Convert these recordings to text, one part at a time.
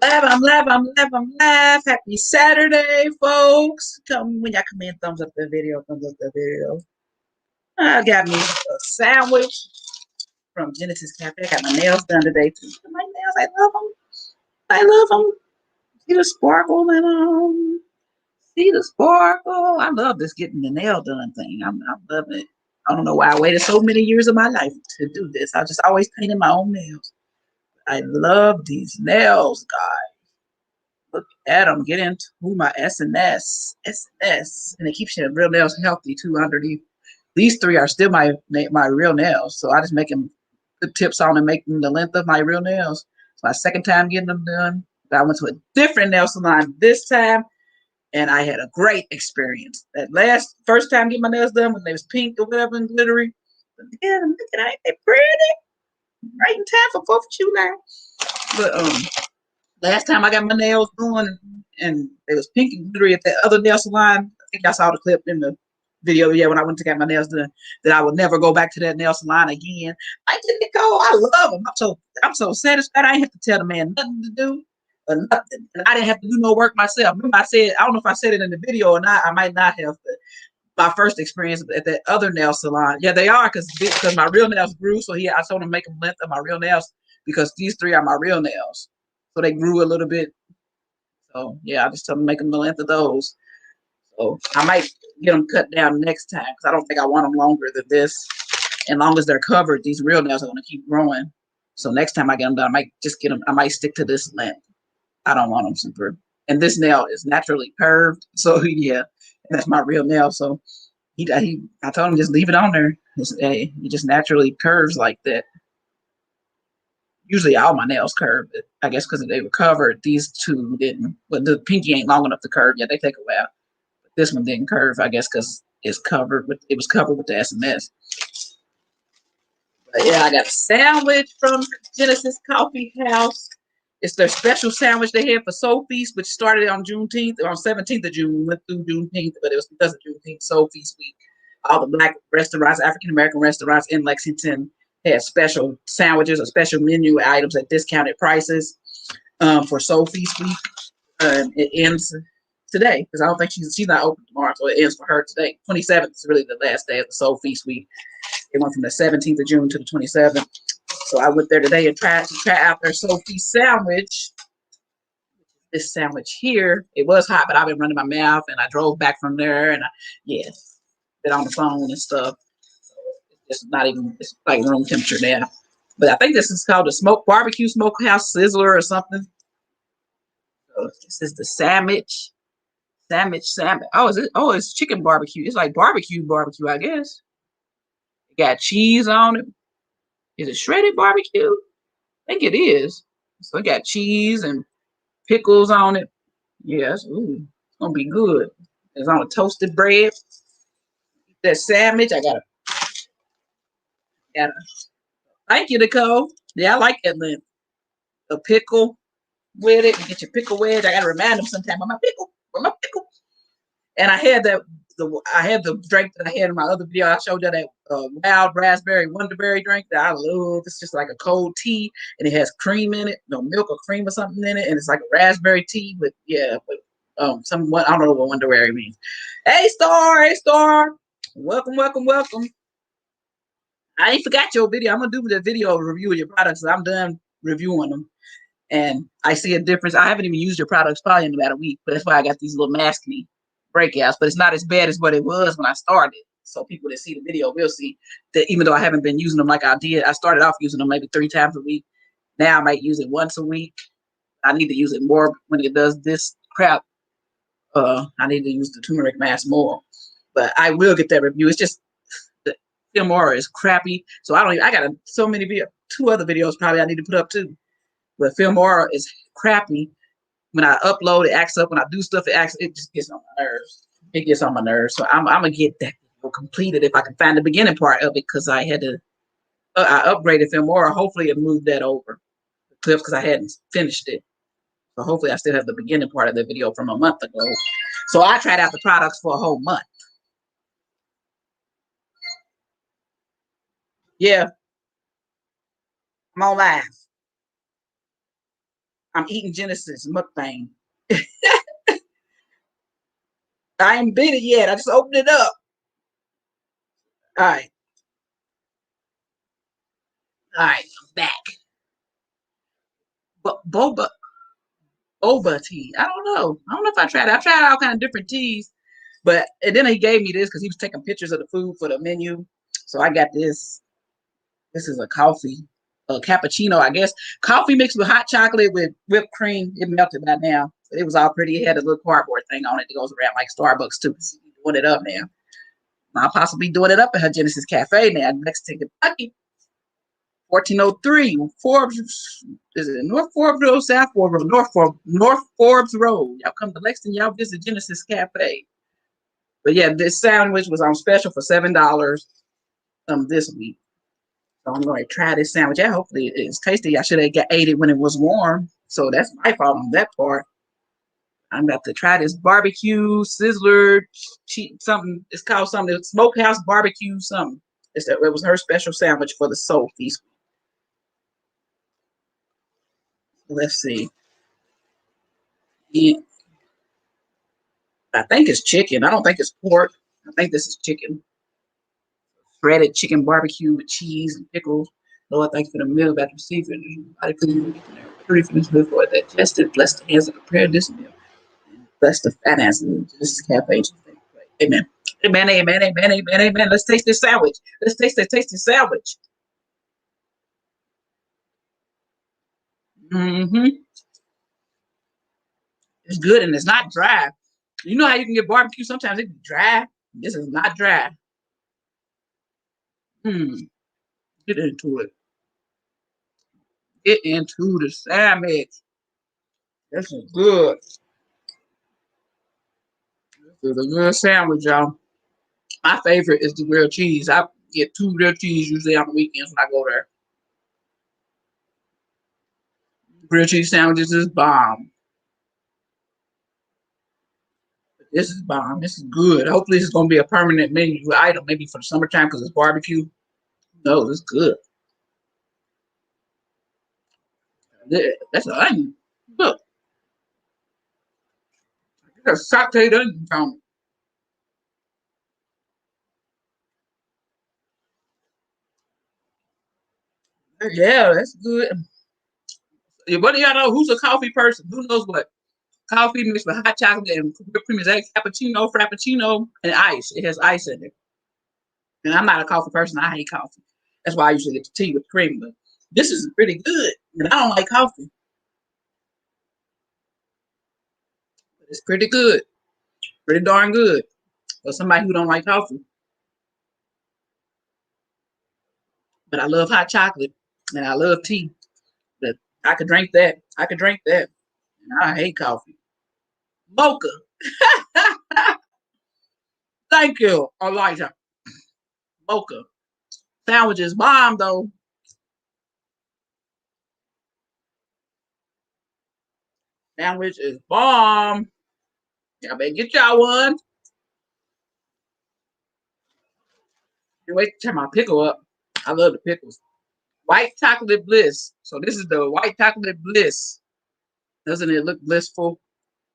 Live, I'm live, I'm live, I'm live. Happy Saturday, folks. When y'all come in, thumbs up the video, thumbs up the video. I got me a sandwich from Genesis Cafe. I got my nails done today, too. My nails, I love them. I love them. See the sparkle in them. See the sparkle. I love this getting the nail done thing. I'm loving it. I don't know why I waited so many years of my life to do this. I just always painted my own nails. I love these nails, guys. Look at them get into my S&S, and it keeps your real nails healthy too. Underneath, these three are still my real nails, so I just make them put tips on and make them the length of my real nails. It's my second time getting them done. I went to a different nail salon this time, and I had a great experience. That first time getting my nails done when they was pink or whatever and glittery. But yeah, look at it, pretty. Right in time for 4th of July. But last time I got my nails done and it was pink and glittery at that other nail salon. I think I saw the clip in the video, yeah, when I went to get my nails done, that I would never go back to that nail salon again. I didn't go. I love them. I'm so satisfied. I didn't have to tell the man nothing to do or nothing. And I didn't have to do no work myself. Remember I said, I don't know if I said it in the video or not. I might not have. My first experience at that other nail salon. Yeah, they are because my real nails grew. So I told them to make them length of my real nails because these three are my real nails. So they grew a little bit. So yeah, I just told them to make them the length of those. So I might get them cut down next time because I don't think I want them longer than this. And long as they're covered, these real nails are going to keep growing. So next time I get them done, I might just get them. I might stick to this length. I don't want them super. And this nail is naturally curved. So yeah, and that's my real nail. So I told him just leave it on there. It just naturally curves like that. Usually all my nails curve, I guess because they were covered. These two didn't. But the pinky ain't long enough to curve yet. They take a while. But this one didn't curve, I guess, because it was covered with the SMS. But yeah, I got a sandwich from Genesis Coffee House. It's their special sandwich they had for Soul Feast, which started on Juneteenth, or on 17th of June, went through Juneteenth, but it was because of Juneteenth Soul Feast week. All the Black restaurants, African American restaurants in Lexington had special sandwiches or special menu items at discounted prices for Soul Feast week. It ends today because I don't think she's not open tomorrow, so it ends for her today. 27th is really the last day of the Soul Feast week. It went from the 17th of June to the 27th. So I went there today and tried out their Soul Feast sandwich. This sandwich here, it was hot, but I've been running my mouth and I drove back from there and been on the phone and stuff. So it's not even, it's like room temperature now. But I think this is called the barbecue smokehouse sizzler or something. So this is the sandwich. Sandwich. Oh, is it? Oh, it's chicken barbecue. It's like barbecue, I guess. It got cheese on it. Is it shredded barbecue? I think it is. So it got cheese and pickles on it. Yes, it's gonna be good. It's on a toasted bread. That sandwich, I gotta. Thank you, Nicole. Yeah, I like that length. A pickle with it. You get your pickle wedge. I gotta remind them sometime of my pickle. Where my pickle? And I had the drink that I had in my other video. I showed you that wild raspberry wonderberry drink that I love. It's just like a cold tea, and it has cream in it, no milk or cream or something in it, and it's like a raspberry tea with somewhat I don't know what wonderberry means. Hey Star, welcome. I ain't forgot your video. I'm gonna do the video review of your products. I'm done reviewing them. And I see a difference. I haven't even used your products probably in about a week, but that's why I got these little maskne breakouts. But it's not as bad as what it was when I started. So people that see the video will see that even though I haven't been using them like I did, I started off using them maybe 3 times a week. Now I might use it once a week. I need to use it more when it does this crap. I need to use the turmeric mask more. But I will get that review. It's just the Filmora is crappy. So I got so many videos, 2 other videos probably I need to put up too. But Filmora is crappy. When I upload, it acts up. When I do stuff, it just gets on my nerves. It gets on my nerves. So I'm gonna get that completed if I can find the beginning part of it because I had to. I upgraded Filmora. Hopefully, it moved that over the clips because I hadn't finished it. So hopefully, I still have the beginning part of the video from a month ago. So I tried out the products for a whole month. Yeah, I'm on live. I'm eating Genesis mukbang. I ain't bit it yet. I just opened it up. All right. All right. I'm back. But boba tea. I don't know. I don't know if I tried it. I've tried all kind of different teas. But and then he gave me this because he was taking pictures of the food for the menu. So I got this. This is a coffee, a cappuccino, I guess. Coffee mixed with hot chocolate with whipped cream. It melted by now. But it was all pretty. It had a little cardboard thing on it that goes around like Starbucks too. Doing it up now. I'll possibly doing it up at her Genesis Cafe now next to Kentucky. 1403 Forbes, is it North Forbes Road, South Forbes Road, North Forbes Road. Y'all come to Lexington, y'all visit Genesis Cafe. But yeah, this sandwich was on special for $7 this week. So I'm going to try this sandwich. Yeah, hopefully it's tasty. I should have ate it when it was warm. So that's my fault on that part. I'm about to try this barbecue sizzler something. It's called something. Smokehouse barbecue something. It was her special sandwich for the soul feast. Let's see. Yeah, I think it's chicken. I don't think it's pork. I think this is chicken. Shredded chicken barbecue with cheese and pickles. Lord, thank you for the meal about to receive it. I couldn't free from this food for that tested. Bless the hands of the prayer this meal. Bless the finances. This is cafe. Amen. Amen. Amen. Amen. Amen. Amen. Let's taste this sandwich. Let's taste this tasty sandwich. Mm-hmm. It's good and it's not dry. You know how you can get barbecue? Sometimes it can be dry. This is not dry. Get into it. Get into the sandwich. This is good. This is a good sandwich, y'all. My favorite is the grilled cheese. I get 2 grilled cheese usually on the weekends when I go there. Grilled cheese sandwiches is bomb. This is bomb. This is good. Hopefully, this is going to be a permanent menu item, maybe for the summertime because it's barbecue. No, it's good. That's an onion. Look, that's sauteed onion on it. Yeah, that's good. What do y'all know? Who's a coffee person? Who knows what? Coffee mixed with hot chocolate and whipped cream is a cappuccino, frappuccino, and ice. It has ice in it. And I'm not a coffee person. I hate coffee. That's why I usually get the tea with cream. But this is pretty good. And I don't like coffee. But it's pretty good. Pretty darn good. For somebody who don't like coffee. But I love hot chocolate. And I love tea. But I could drink that. I could drink that. And I hate coffee. Mocha. Thank you, Elijah. Mocha. Sandwich is bomb, though. Sandwich is bomb. Y'all better get y'all one. Wait till my pickle up. I love the pickles. White chocolate bliss. So this is the white chocolate bliss. Doesn't it look blissful?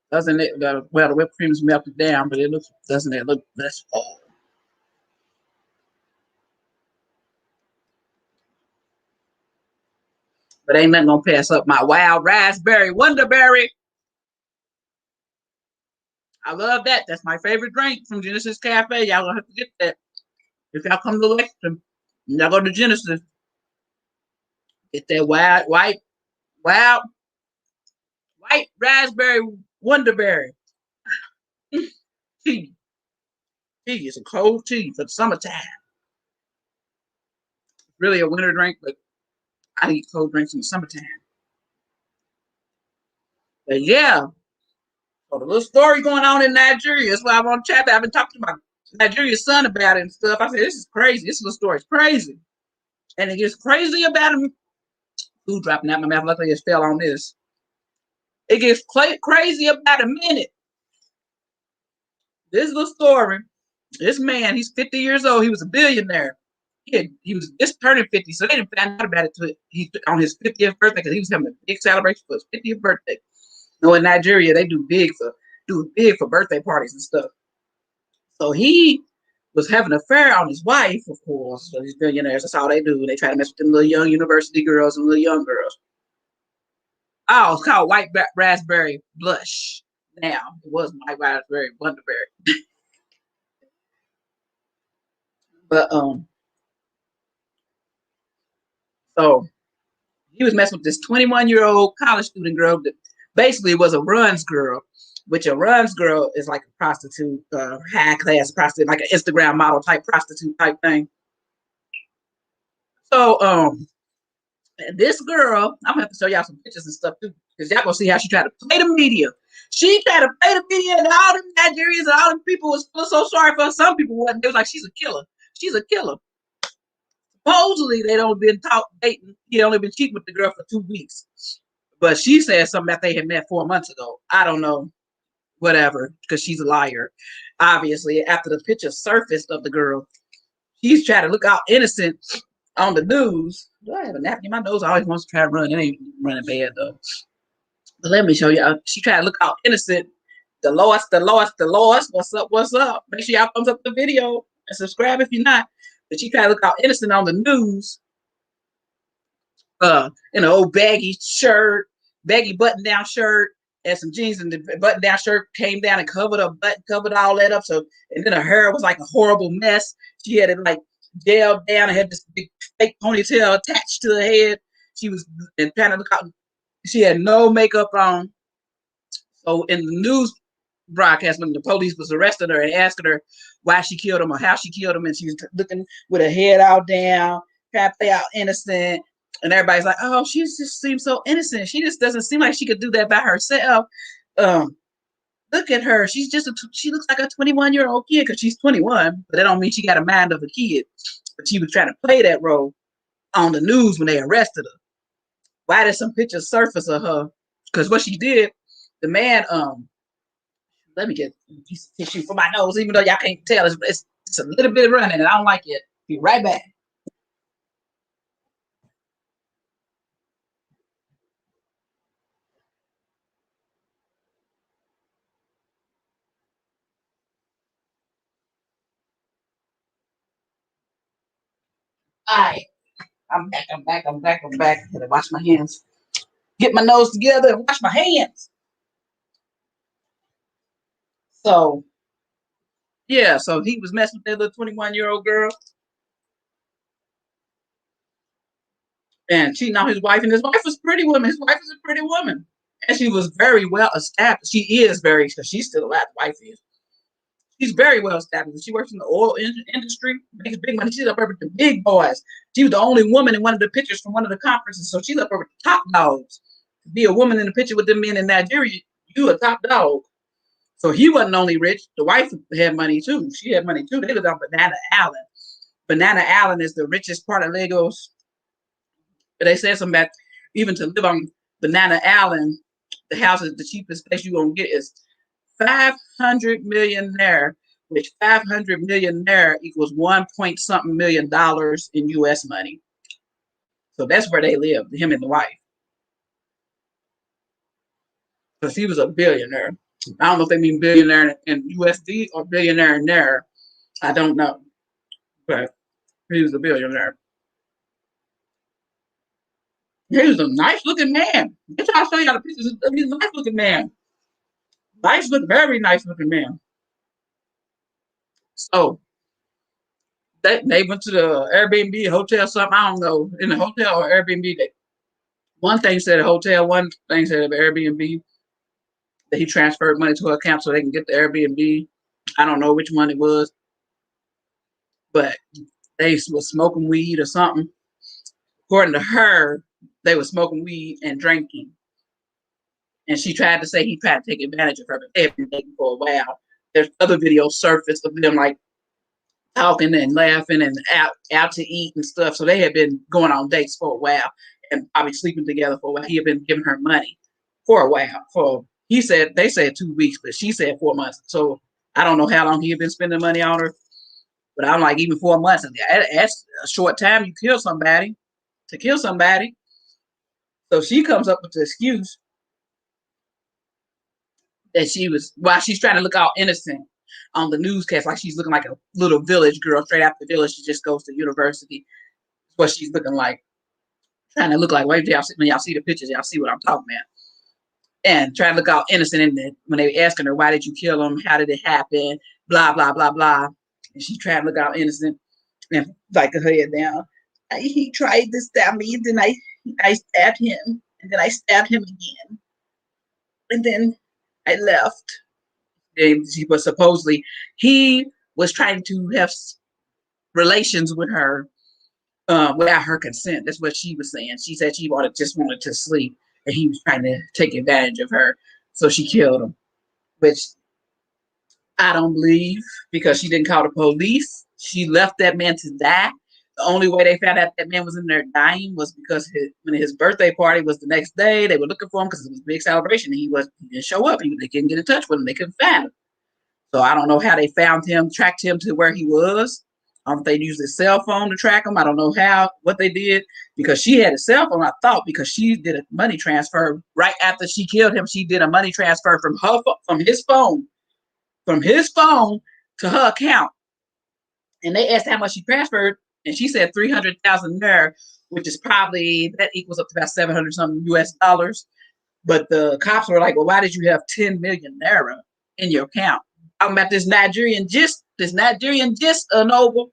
Doesn't it? Well, the whipped cream is melted down, but it looks. Doesn't it look blissful? But ain't nothing gonna pass up my wild raspberry wonderberry. I love that. That's my favorite drink from Genesis Cafe. Y'all gonna have to get that if y'all come to Lexington. Y'all go to Genesis. Get that wild, white raspberry wonderberry tea. Tea is a cold tea for the summertime. Really a winter drink, but I eat cold drinks in the summertime. But yeah, so the little story going on in Nigeria. That's why I want to chat about. I've been talking to my Nigerian son about it and stuff. I said, this is crazy. This little story is crazy. And it gets crazy about him. Food dropping out my mouth. Luckily, it fell on this. It gets crazy about a minute. This little story. This man, he's 50 years old. He was a billionaire. he was just turning 50, so they didn't find out about it till he on his 50th birthday because he was having a big celebration for his 50th birthday. You know, in Nigeria, they do big for birthday parties and stuff. So he was having an affair on his wife, of course. So these billionaires, that's all they do. They try to mess with them little young university girls and little young girls. Oh, it's called white raspberry blush. Now it was white raspberry wonderberry, but so he was messing with this 21-year-old college student girl that basically was a runs girl, which a runs girl is like a prostitute, high class prostitute, like an Instagram model type prostitute type thing. So this girl, I'm gonna have to show y'all some pictures and stuff too, because y'all gonna see how she tried to play the media. She tried to play the media, and all them Nigerians and all them people was feeling so sorry for her. Some people wasn't. They was like, she's a killer. She's a killer. Supposedly, they'd only been dating. He only been cheating with the girl for 2 weeks. But she said something that they had met 4 months ago. I don't know. Whatever, because she's a liar. Obviously, after the picture surfaced of the girl, she's trying to look out innocent on the news. Do I have a napkin in my nose? I always wants to try to run. It ain't running bad though. But let me show you. She tried to look out innocent. The Lois. What's up? What's up? Make sure y'all thumbs up the video and subscribe if you're not. But she tried to look out innocent on the news. In an old baggy shirt, baggy button-down shirt, and some jeans, and the button-down shirt came down and covered her butt, covered all that up. So, and then her hair was like a horrible mess. She had it like gelled down and had this big fake ponytail attached to her head. She was trying to look out. She had no makeup on. So in the news broadcast, when the police was arresting her and asking her why she killed him or how she killed him, and she was looking with her head all down, trying to play out innocent. And everybody's like, oh, she just seems so innocent. She just doesn't seem like she could do that by herself. Look at her. She looks like a 21-year-old kid because she's 21, but that don't mean she got a mind of a kid. But she was trying to play that role on the news when they arrested her. Why did some pictures surface of her? Because what she did, the man, let me get a piece of tissue for my nose, even though y'all can't tell. It's a little bit running, and I don't like it. Be right back. All right. I'm back. Gotta wash my hands. Get my nose together and wash my hands. So, yeah, so he was messing with that little 21-year-old girl and cheating on his wife. And his wife was a pretty woman. His wife was a pretty woman. And she was very well established. She is very, because she's still alive. The wife is. She's very well established. She works in the oil industry, makes big money. She's up there with the big boys. She was the only woman in one of the pictures from one of the conferences. So she's up there with the top dogs. To be a woman in the picture with them men in Nigeria, you a top dog. So he wasn't only rich. The wife had money too. She had money too. They lived on Banana Island. Banana Island is the richest part of Lagos. But they said something about even to live on Banana Island, the house is the cheapest place you're going to get is 500 million there, which 500 million there equals 1 point something million dollars in US money. So that's where they lived, him and the wife. Because he was a billionaire. I don't know if they mean billionaire in USD or billionaire in there. I don't know. But he was a billionaire. He was a nice looking man. That's how I show y'all the pictures. He's a nice looking man. Very nice looking man. So they went to the Airbnb hotel, something, I don't know, in the hotel or Airbnb. One thing said a hotel, one thing said Airbnb, that he transferred money to her account so they can get the Airbnb. I don't know which one it was, but they was smoking weed or something. According to her, they were smoking weed and drinking. And she tried to say he tried to take advantage of her, but they had been dating for a while. There's other videos surfaced of them like talking and laughing and out to eat and stuff. So they had been going on dates for a while and probably sleeping together for a while. He had been giving her money for a while. They said 2 weeks, but she said 4 months. So I don't know how long he had been spending money on her. But I'm like, even 4 months, that's a short time you kill somebody, to kill somebody. So she comes up with the excuse that she was, while she's trying to look all innocent on the newscast, like she's looking like a little village girl straight out the village. She just goes to university. That's what she's looking like, trying to look like. Wait till y'all see, when y'all see the pictures, y'all see what I'm talking about. And trying to look all innocent. And then when they were asking her, why did you kill him? How did it happen? Blah, blah, blah, blah. And she tried to look all innocent and like her head down. He tried to stab me, and then I stabbed him, and then I stabbed him again, and then I left. And she was supposedly, he was trying to have relations with her without her consent. That's what she was saying. She said she just wanted to sleep, and he was trying to take advantage of her, so she killed him. Which I don't believe, because she didn't call the police. She left that man to die. The only way they found out that man was in there dying was because when his birthday party was the next day, they were looking for him because it was a big celebration. He didn't show up. They couldn't get in touch with him. They couldn't find him. So I don't know how they found him, tracked him to where he was. I don't know if they used his cell phone to track him. I don't know what they did, because she had a cell phone, I thought, because she did a money transfer right after she killed him. She did a money transfer from his phone to her account. And they asked how much she transferred, and she said 300,000 there, which is probably, that equals up to about 700 something US dollars. But the cops were like, well, why did you have 10 million naira in your account? I'm about this Nigerian gist, Noble.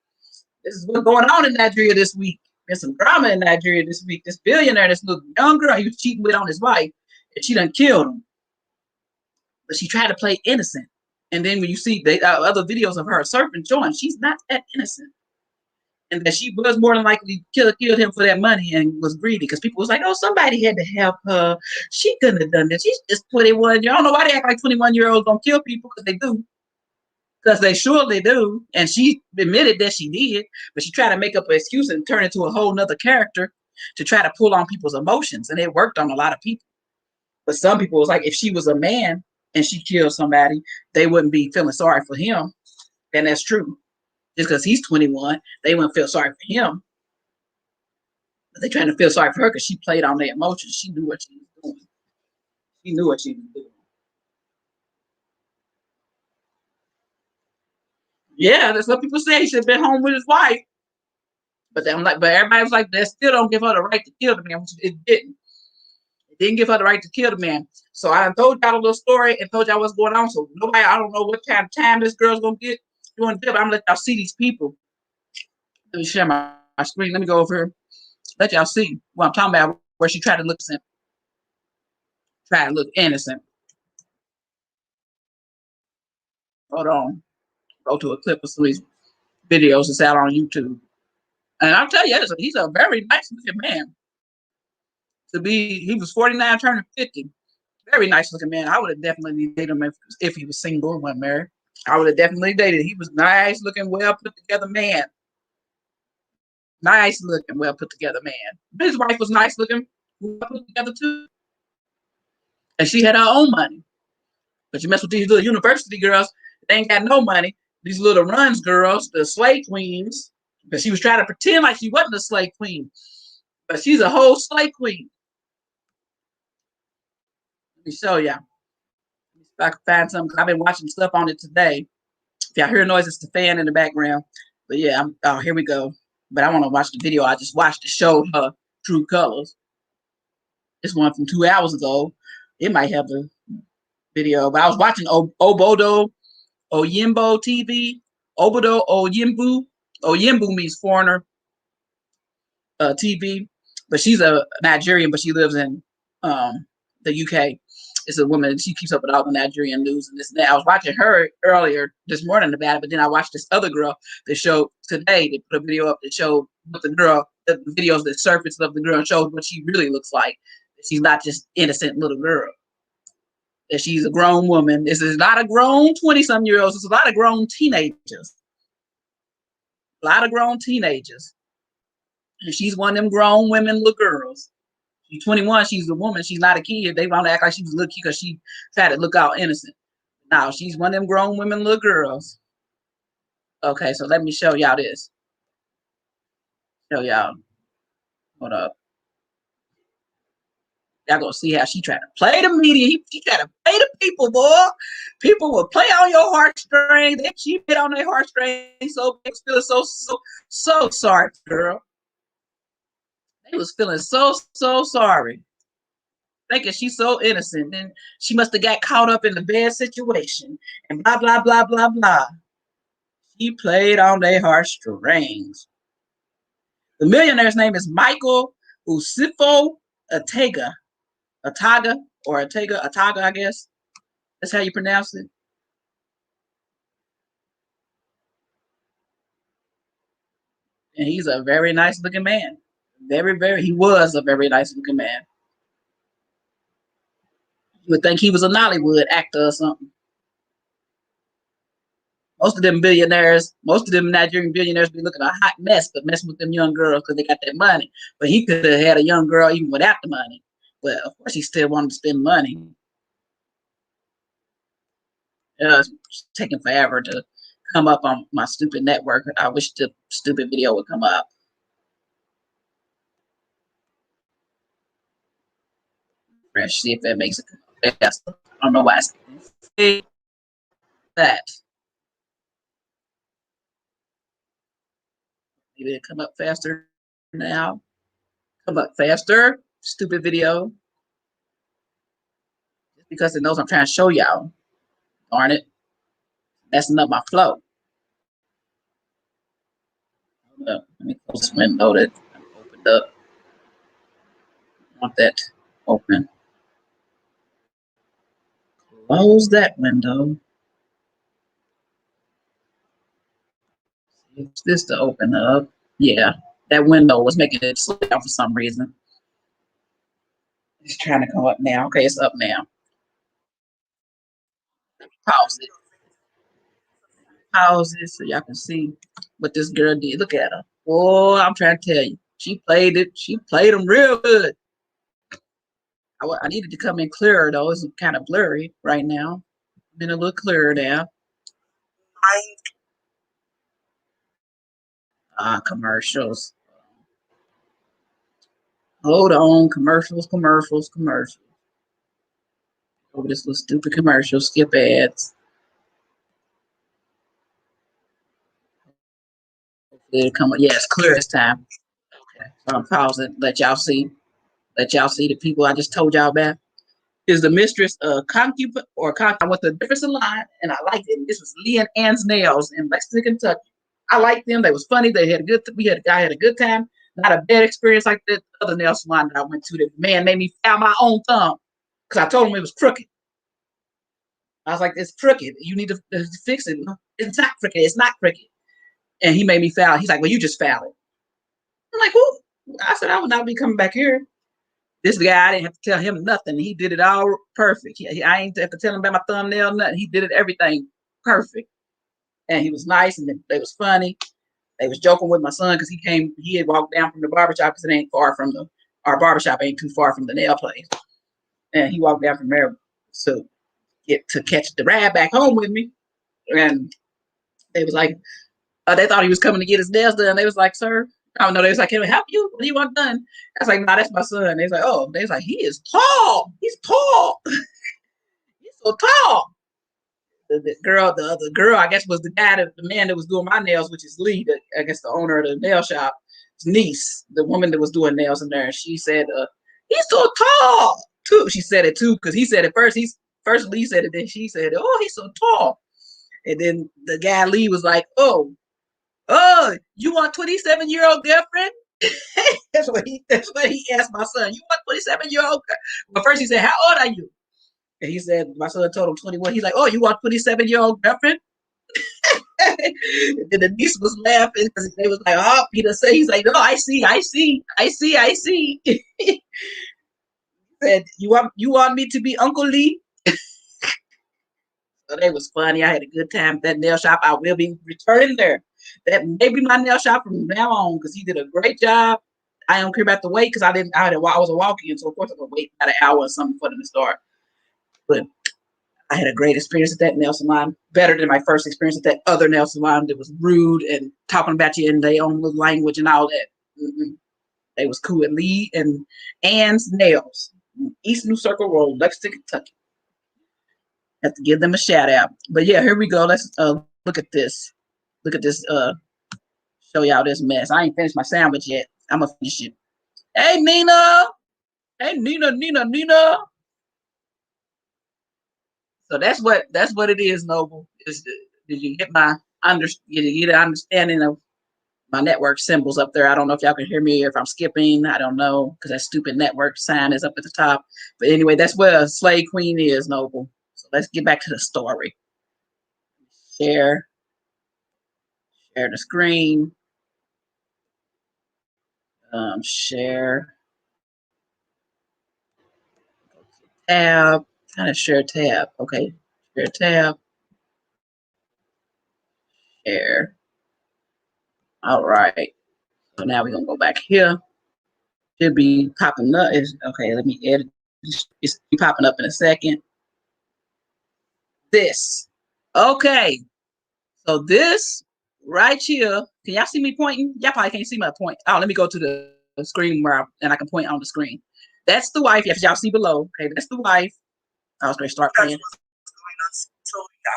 This is what's going on in Nigeria this week. There's some drama in Nigeria this week. This billionaire, this little young girl he was cheating with on his wife, and she done killed him. But she tried to play innocent. And then when you see the other videos of her surfing, showing she's not that innocent. And that she was more than likely killed him for that money and was greedy, because people was like, oh, somebody had to help her. She couldn't have done this. She's just 21. I don't know why they act like 21-year-olds don't kill people, because they do. Because they surely do. And she admitted that she did, but she tried to make up an excuse and turn into a whole nother character to try to pull on people's emotions. And it worked on a lot of people. But some people was like, if she was a man and she killed somebody, they wouldn't be feeling sorry for him. And that's true. Just because he's 21, they wouldn't feel sorry for him. But they're trying to feel sorry for her because she played on their emotions. She knew what she was doing. She knew what she was doing. Yeah, that's what people say. He should have been home with his wife. But I'm like, but everybody was like, that still don't give her the right to kill the man, which it didn't. It didn't give her the right to kill the man. So I told y'all a little story and told y'all what's going on. So nobody, I don't know what kind of time this girl's gonna get doing this, but I'm gonna let y'all see these people. Let me share my screen. Let me go over here. Let y'all see what I'm talking about, where she tried to look innocent. Try to look innocent. Hold on. Go to a clip of some of these videos that's out on YouTube. And I'll tell you, he's a very nice looking man. He was 49 turning 50. Very nice looking man. I would have definitely dated him if he was single and wasn't married. I would have definitely dated. He was nice looking, well put together man. Nice looking, well put together man. His wife was nice looking, well put together too. And she had her own money. But you mess with these little university girls, they ain't got no money. These little runs girls, the slave queens, because she was trying to pretend like she wasn't a slave queen. But she's a whole slave queen. Let me show y'all. If I can find something, because I've been watching stuff on it today. If y'all hear noise, it's the fan in the background. But yeah, here we go. But I want to watch the video I just watched to show her true colors. This one from 2 hours ago. It might have the video, but I was watching Obodo Oyimbo TV. Obodo Oyimbu. Oyimbu means foreigner TV, but she's a Nigerian, but she lives in the UK. It's a woman. She keeps up with all the Nigerian news and this and that. I was watching her earlier this morning about it, but then I watched this other girl that showed today. They put a video up that showed what the videos that surfaced of the girl and showed what she really looks like. She's not just innocent little girl. That she's a grown woman. This is not a grown 20-some-year-olds. It's a lot of grown teenagers. A lot of grown teenagers. And she's one of them grown women, little girls. She's 21. She's a woman. She's not a kid. They want to act like she was a little kid because she tried to look all innocent. Now she's one of them grown women, little girls. Okay, so let me show y'all this. Show y'all. Hold up. Y'all gonna see how she trying to play the media. She trying to play the people, boy. People will play on your heartstrings. They keep it on their heartstrings. So they was feeling so sorry, girl. They was feeling so sorry. Thinking she's so innocent. Then she must have got caught up in the bad situation and blah blah blah blah blah. She played on their heartstrings. The millionaire's name is Michael Usifo Atega. Ataga, I guess. That's how you pronounce it. And he's a very nice looking man. He was a very nice looking man. You would think he was a Nollywood actor or something. Most of them billionaires, most of them Nigerian billionaires be looking a hot mess, but messing with them young girls because they got that money. But he could have had a young girl even without the money. But of course, he still wanted to spend money. It's taking forever to come up on my stupid network. I wish the stupid video would come up. Let's see if that makes it. Yes. I don't know why it's that. Maybe it come up faster now. Come up faster. Stupid video. Just because it knows I'm trying to show y'all. Darn it. Messing up my flow. Let me close this window that opened up. I want that open. Close that window. It's this to open up. Yeah, that window was making it slow down for some reason. It's trying to come up now. Okay, it's up now. Pause it. Pause it so y'all can see what this girl did. Look at her. Oh, I'm trying to tell you. She played it. She played them real good. I needed to come in clearer though. It's kind of blurry right now. Been a little clearer now. Commercials. Hold on. Commercials. Over this little stupid commercial. Skip ads. It'll come up. Yeah, it's clear this time. Okay. So I'm pausing. Let y'all see. Let y'all see the people I just told y'all about. Is the mistress concubine or concubine with a difference in line, and I liked it. This was Lee and Ann's Nails in Lexington, Kentucky. I liked them. They was funny. They had a good. I had a good time. Not a bad experience like the other nail salon that I went to. The man made me foul my own thumb because I told him it was crooked. I was like, "It's crooked. You need to fix it." It's not crooked. It's not crooked. And he made me foul. He's like, "Well, you just foul it." I'm like, "Who?" I said, "I would not be coming back here." This guy, I didn't have to tell him nothing. He did it all perfect. I ain't have to tell him about my thumbnail, nothing. He did it everything perfect. And he was nice and they was funny. They was joking with my son because he had walked down from the barbershop because it ain't far from our barbershop ain't too far from the nail place. And he walked down from there to catch the ride back home with me. And they was like, they thought he was coming to get his nails done. They was like, "Sir," I don't know. They was like, "Can we help you? What do you want done?" I was like, "No, that's my son." They was like, "Oh," they was like, "He is tall. He's tall. He's so tall." The other girl, I guess, was the man that was doing my nails, which is Lee, I guess the owner of the nail shop, his niece, the woman that was doing nails in there. And she said, "He's so tall too." She said it too because he said it first. First Lee said it, then she said, "Oh, he's so tall." And then the guy Lee was like, "Oh, you want 27-year-old girlfriend?" That's what he asked my son. "You want 27-year-old?" But first he said, "How old are you?" And he said, my son told him 21. He's like, "Oh, you want 27-year-old girlfriend?" And then the niece was laughing because they was like, "Oh," Peter said, he's like, "No, I see." He said, "You want me to be Uncle Lee?" So that was funny. I had a good time at that nail shop. I will be returning there. That may be my nail shop from now on because he did a great job. I don't care about the wait because I was a walk-in, so of course I was wait about an hour or something for them to start. But I had a great experience at that nail salon, better than my first experience at that other nail salon that was rude and talking about you in their own little language and all that. They was cool at Lee and Ann's Nails, East New Circle Road, Lexington, Kentucky. Have to give them a shout out. But yeah, here we go. Let's look at this. Look at this. Show y'all this mess. I ain't finished my sandwich yet. I'm gonna finish it. Hey Nina. Hey Nina. So that's what it is, Noble. Did you get my understanding of my network symbols up there? I don't know if y'all can hear me or if I'm skipping. I don't know because that stupid network sign is up at the top. But anyway, that's where a slave queen is, Noble. So let's get back to the story. Share the screen. Share. Tab. Kind of share tab. Okay. Share tab. Share. All right. So now we're gonna go back here. Should be popping up. Okay, let me edit. It's popping up in a second. This. Okay. So this right here. Can y'all see me pointing? Y'all probably can't see my point. Oh, let me go to the screen where I can point on the screen. That's the wife. Yes, y'all see below. Okay, that's the wife. I was going to start playing.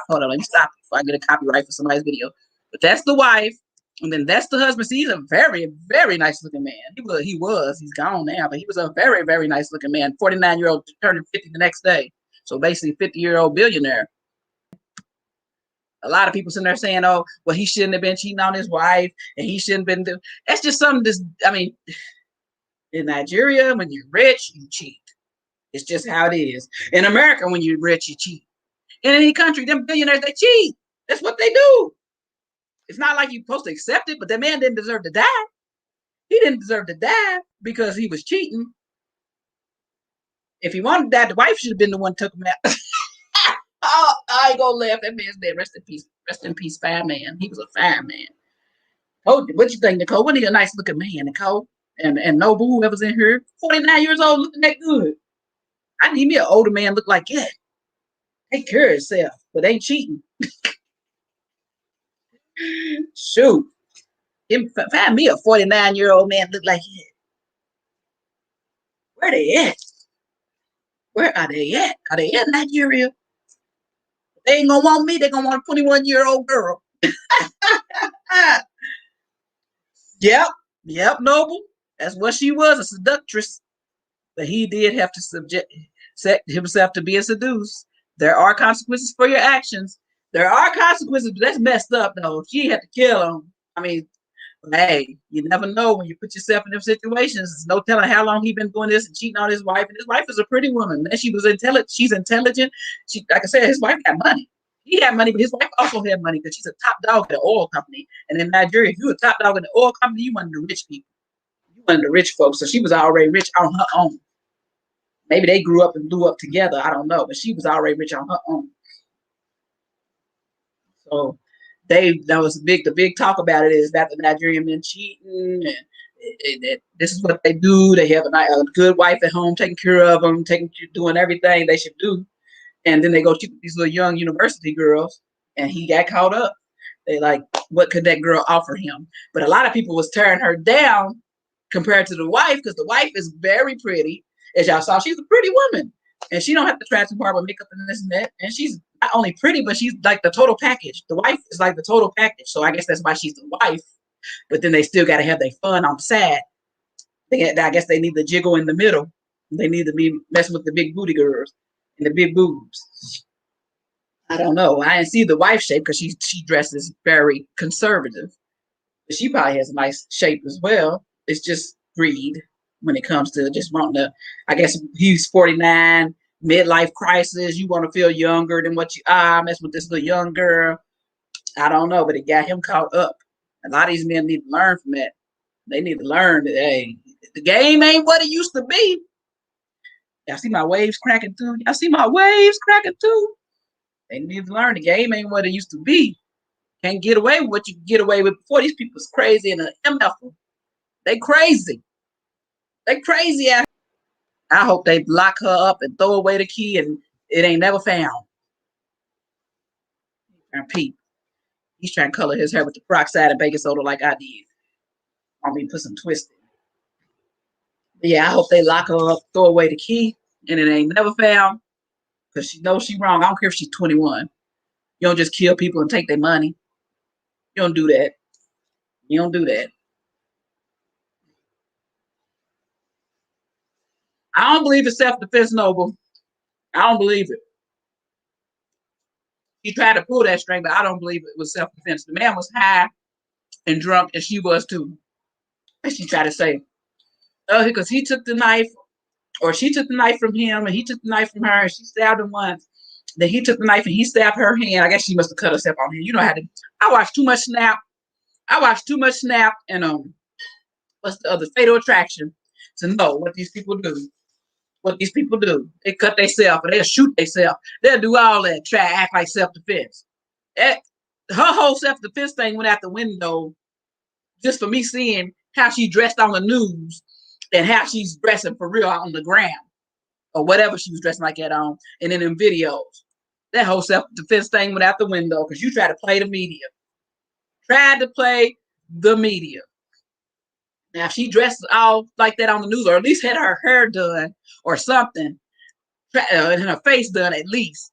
Hold on, let me stop before I get a copyright for somebody's video. But that's the wife, and then that's the husband. See, he's a very, very nice looking man. He's gone now, but he was a very, very nice looking man. 49-year-old turning 50 the next day. So basically 50-year-old billionaire. A lot of people sitting there saying, oh, well, he shouldn't have been cheating on his wife, and he shouldn't have been. That's just something in Nigeria, when you're rich, you cheat. It's just how it is. In America, when you're rich, you cheat. In any country, them billionaires, they cheat. That's what they do. It's not like you're supposed to accept it, but that man didn't deserve to die. He didn't deserve to die because he was cheating. If he wanted to die, the wife should have been the one who took him out. Oh, I ain't gonna laugh. That man's dead. Rest in peace. Rest in peace, fireman. He was a fireman. Oh, what you think, Nicole? Wasn't he a nice looking man, Nicole? And Noble, whoever's in here, 49 years old, looking that good. I need me an older man look like that. Take care of himself, but ain't cheating. Shoot. Find me a 49-year-old man look like that. Where they at? Where are they at? Are they in Nigeria? They ain't gonna want me. They're gonna want a 21-year-old girl. Yep, Noble. That's what she was, a seductress. But he did have to set himself to being seduced. There are consequences for your actions. There are consequences, but that's messed up, though. She had to kill him. I mean, hey, you never know when you put yourself in them situations. There's no telling how long he been doing this and cheating on his wife. And his wife is a pretty woman. And she was intelligent. She's intelligent. She, like I said, his wife got money. He had money, but his wife also had money because she's a top dog at an oil company. And in Nigeria, if you're a top dog in the oil company, you one of the rich people. You one of the rich folks. So she was already rich on her own. Maybe they grew up and blew up together. I don't know. But she was already rich on her own. So the big talk about it is that the Nigerian men cheating and this is what they do. They have a good wife at home taking care of them, doing everything they should do. And then they go cheat with these little young university girls, and he got caught up. They like, what could that girl offer him? But a lot of people was tearing her down compared to the wife because the wife is very pretty. As y'all saw, she's a pretty woman. And she don't have to try too hard with makeup and this and that. And she's not only pretty, but she's like the total package. The wife is like the total package. So I guess that's why she's the wife. But then they still got to have their fun on the side. I guess they need the jiggle in the middle. They need to be messing with the big booty girls and the big boobs. I don't know. I didn't see the wife shape because she dresses very conservative. But she probably has a nice shape as well. It's just greed when it comes to just wanting to, I guess he's 49, midlife crisis. You want to feel younger than what you are, mess with this little young girl. I don't know, but it got him caught up. A lot of these men need to learn from that. They need to learn that, hey, the game ain't what it used to be. Y'all see my waves cracking through? Y'all see my waves cracking through? They need to learn the game ain't what it used to be. Can't get away with what you get away with before. These people's crazy and MF. They crazy. They crazy out here. I hope they lock her up and throw away the key and it ain't never found. And Pete, he's trying to color his hair with the peroxide and baking soda like I did. I mean, put some twist in it. But yeah, I hope they lock her up, throw away the key, and it ain't never found. Because she knows she's wrong. I don't care if she's 21. You don't just kill people and take their money. You don't do that. You don't do that. I don't believe it's self-defense, Noble. I don't believe it. He tried to pull that string, but I don't believe it was self-defense. The man was high and drunk, and she was too. And she tried to say, oh, because he took the knife, or she took the knife from him, and he took the knife from her, and she stabbed him once. Then he took the knife and he stabbed her hand. I guess she must have cut herself on him. You know how to. I watched too much Snap. And what's the other, Fatal Attraction, to know what these people do. What these people do. They cut themselves, or they'll shoot themselves. They'll do all that, try to act like self-defense. Her whole self-defense thing went out the window just for me seeing how she dressed on the news and how she's dressing for real on the ground or whatever she was dressing like that on. And then in videos, that whole self-defense thing went out the window because you try to play the media. Tried to play the media. Now, if she dressed all like that on the news, or at least had her hair done or something, and her face done at least.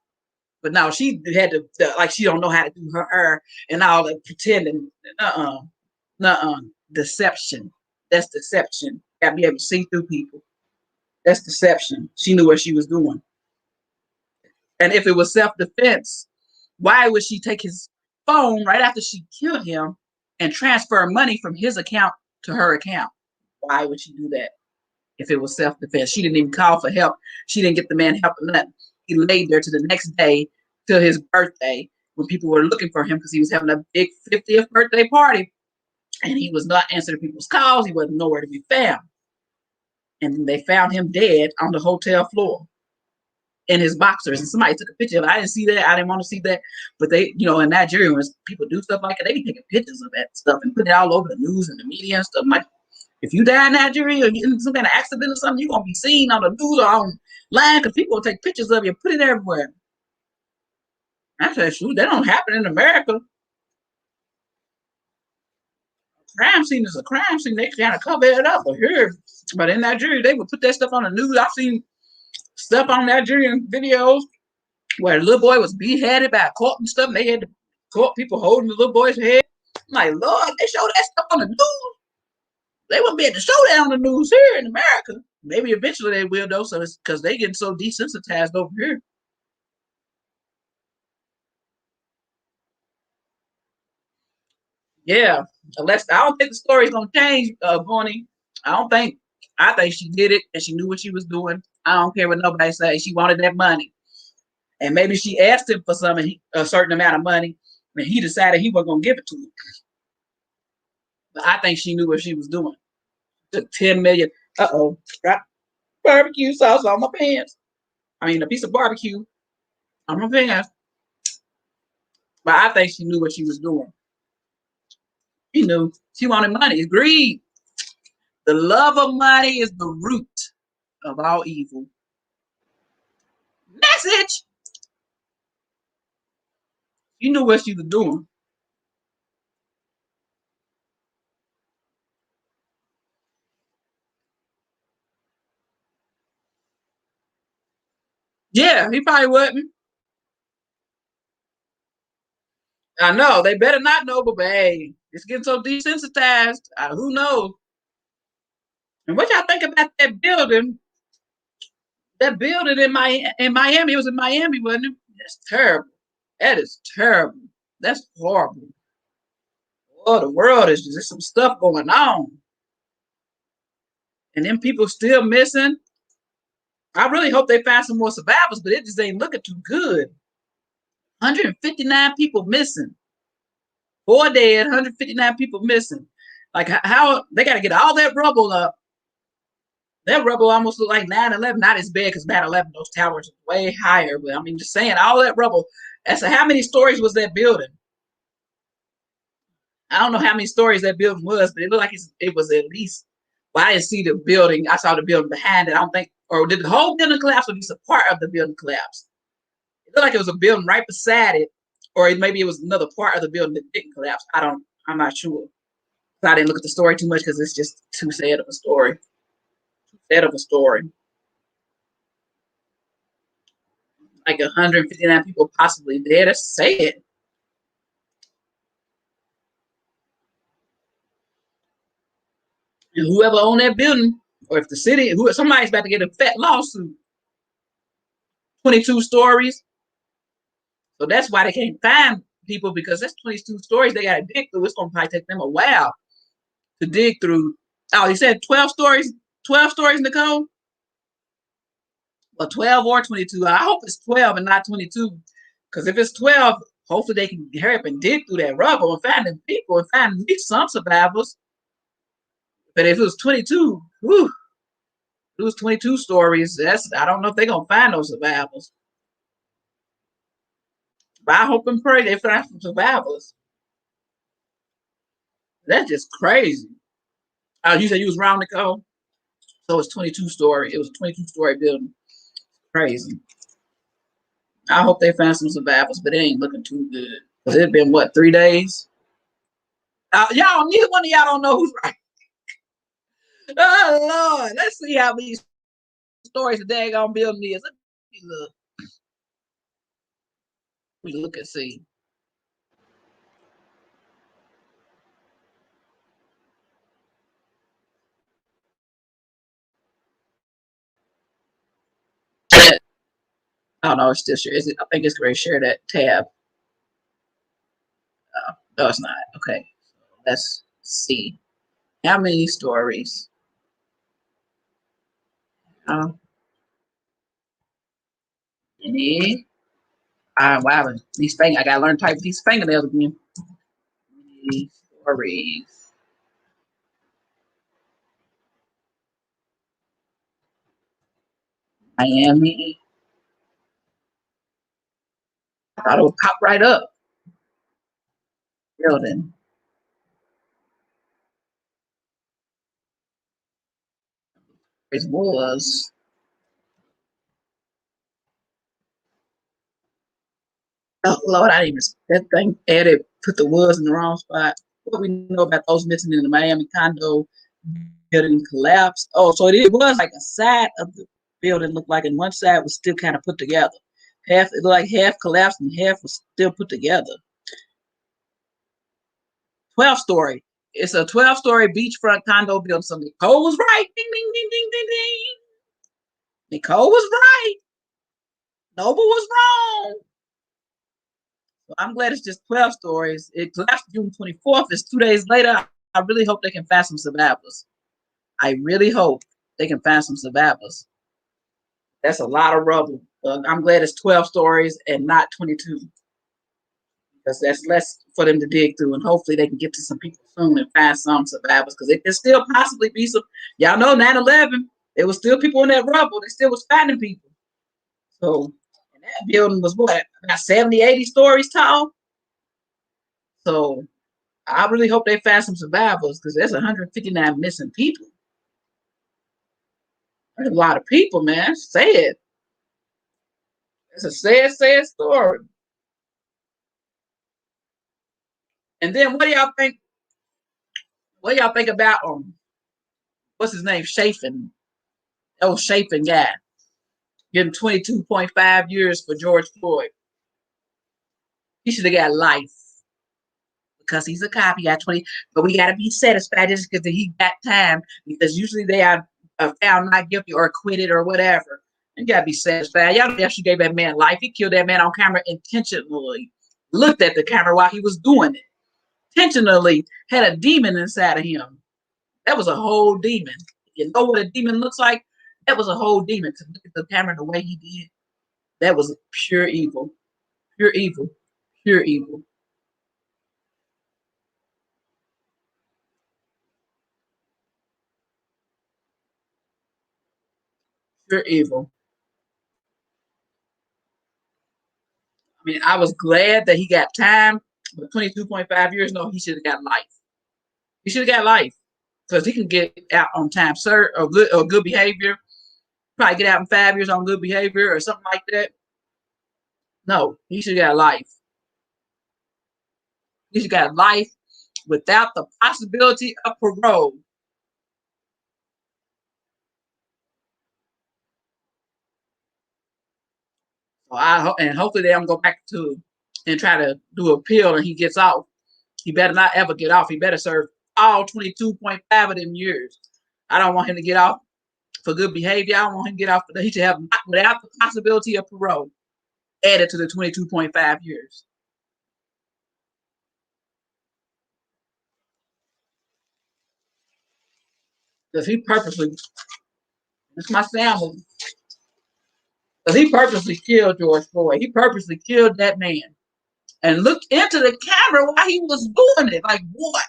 But no, she had to, like, she don't know how to do her hair and all that pretending. Deception. That's deception. Got to be able to see through people. That's deception. She knew what she was doing. And if it was self-defense, why would she take his phone right after she killed him and transfer money from his account to her account? Why would she do that if it was self-defense? She didn't even call for help. She didn't get the man help or nothing. He laid there to the next day, till his birthday, when people were looking for him because he was having a big 50th birthday party. And he was not answering people's calls. He wasn't nowhere to be found. And then they found him dead on the hotel floor in his boxers. And somebody took a picture of it. I didn't see that. I didn't want to see that. But they, in Nigeria, when people do stuff like that, they be taking pictures of that stuff and putting it all over the news and the media and stuff. Like, if you die in Nigeria or you in some kind of accident or something, you're going to be seen on the news or online because people will take pictures of you and put it everywhere. I said, shoot, that don't happen in America. Crime scene is a crime scene. They kind of cover it up. But in Nigeria, they would put that stuff on the news. I've seen stuff on Nigerian videos where the little boy was beheaded by a court and stuff. And they had the court people holding the little boy's head. I'm like, Lord, they show that stuff on the news. They wouldn't be able to show that on the news here in America. Maybe eventually they will, though, so it's because they getting so desensitized over here. Yeah, Alexa, I don't think the story's gonna change, Bonnie. I think she did it and she knew what she was doing. I don't care what nobody says. She wanted that money, and maybe she asked him for a certain amount of money, and he decided he wasn't gonna give it to her. But I think she knew what she was doing. Took 10 million. Got barbecue sauce on my pants. I mean, a piece of barbecue on my pants. But I think she knew what she was doing. She knew she wanted money. It's greed. The love of money is the root of all evil. Message. You knew what she was doing. Yeah, he probably wouldn't. I know. They better not know, but hey, it's getting so desensitized. Who knows? And what y'all think about that building? That building in Miami. It was in Miami, wasn't it? That's terrible. That is terrible. That's horrible. Oh, the world is just, there's some stuff going on. And then people still missing. I really hope they find some more survivors, but it just ain't looking too good. 159 people missing. 4 dead, 159 people missing. Like, how they got to get all that rubble up. That rubble almost looked like 9/11. Not as bad because 9/11, those towers are way higher. But I mean, just saying, all that rubble. So how many stories was that building? I don't know how many stories that building was, but it looked like it was at least. Well, I didn't see the building. I saw the building behind it. I don't think, or did the whole building collapse or just a part of the building collapse? It looked like it was a building right beside it, or maybe it was another part of the building that didn't collapse. I'm not sure. I didn't look at the story too much because it's just too sad of a story. Too sad of a story. Like 159 people possibly dead. That's sad. And whoever owned that building, or if the city, somebody's about to get a fat lawsuit. 22 stories. So that's why they can't find people, because that's 22 stories they got to dig through. It's going to probably take them a while to dig through. Oh, he said 12 stories. 12 stories, Nicole? Well, 12 or 22. I hope it's 12 and not 22. Because if it's 12, hopefully they can hurry up and dig through that rubble and find the people and find at least some survivors. But if it was 22, whew, it was 22 stories. I don't know if they're gonna find those survivors. But I hope and pray they find some survivors. That's just crazy. You said you was round, Nicole? So it's 22 story. It was a 22-story building. Crazy. I hope they find some survivors, but it ain't looking too good. Cause it's been what, 3 days? Y'all, neither one of y'all don't know who's right. Oh Lord, let's see how many stories the daggone building is. Let me look. We look and see. Oh no, it's still share. Is it? I think it's going to share that tab. No, it's not. Okay, let's see how many stories. Any? Wow, these I gotta learn to type these fingernails again. Many stories. Miami. I thought it would pop right up. Building. It was. Oh Lord, I didn't even that thing added put the was in the wrong spot. What we know about those missing in the Miami condo building collapse? Oh, so it was like a side of the building looked like, and one side was still kind of put together. Half it looked like half collapsed and half was still put together. 12-story. It's a 12-story beachfront condo building. So Nicole was right. Ding ding ding ding ding ding. Nicole was right. Noble was wrong. So I'm glad it's just 12 stories. It collapsed June 24th. It's 2 days later. I really hope they can find some survivors. I really hope they can find some survivors. That's a lot of rubble. I'm glad it's 12 stories and not 22, because that's less for them to dig through. And hopefully they can get to some people soon and find some survivors, because it can still possibly be some. Y'all know 9/11, there was still people in that rubble. They still was finding people. So, and that building was what, about 70, 80 stories tall. So I really hope they find some survivors, because there's 159 missing people. There's a lot of people, man. Sad. It's a sad, sad story. And then what do y'all think? What do y'all think about what's his name? Chafin. Old Chafin guy. Getting 22.5 years for George Floyd. He should have got life, because he's a cop. He got 20, but we got to be satisfied just because he got time, because usually they are found not guilty or acquitted or whatever. You got to be satisfied. Y'all actually gave that man life. He killed that man on camera intentionally. Looked at the camera while he was doing it. Intentionally had a demon inside of him. That was a whole demon. You know what a demon looks like? That was a whole demon. To look at the camera the way he did, that was pure evil. Pure evil. Pure evil. Pure evil. I mean, I was glad that he got time, but 22.5 years, no, he should have got life. He should have got life, because he can get out on time, sir, or good behavior. Probably get out in 5 years on good behavior or something like that. No, he should have got life. He's got life without the possibility of parole. So and hopefully they don't go back to and try to do appeal and he gets off. He better not ever get off. He better serve all 22.5 of them years. I don't want him to get off for good behavior. I don't want him to get off. He should have without the possibility of parole added to the 22.5 years. Because he purposely, it's my family, because he purposely killed George Floyd. He purposely killed that man. And looked into the camera while he was doing it. Like, what?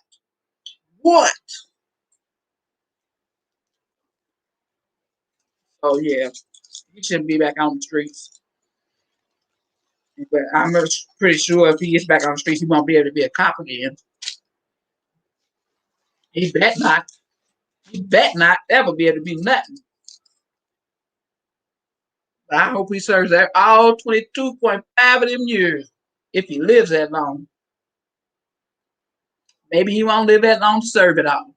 What? Oh, yeah. He shouldn't be back on the streets. But I'm pretty sure if he gets back on the streets, he won't be able to be a cop again. He bet not. He bet not ever be able to be nothing. But I hope he serves that all 22.5 of them years if he lives that long. Maybe he won't live that long to serve it all.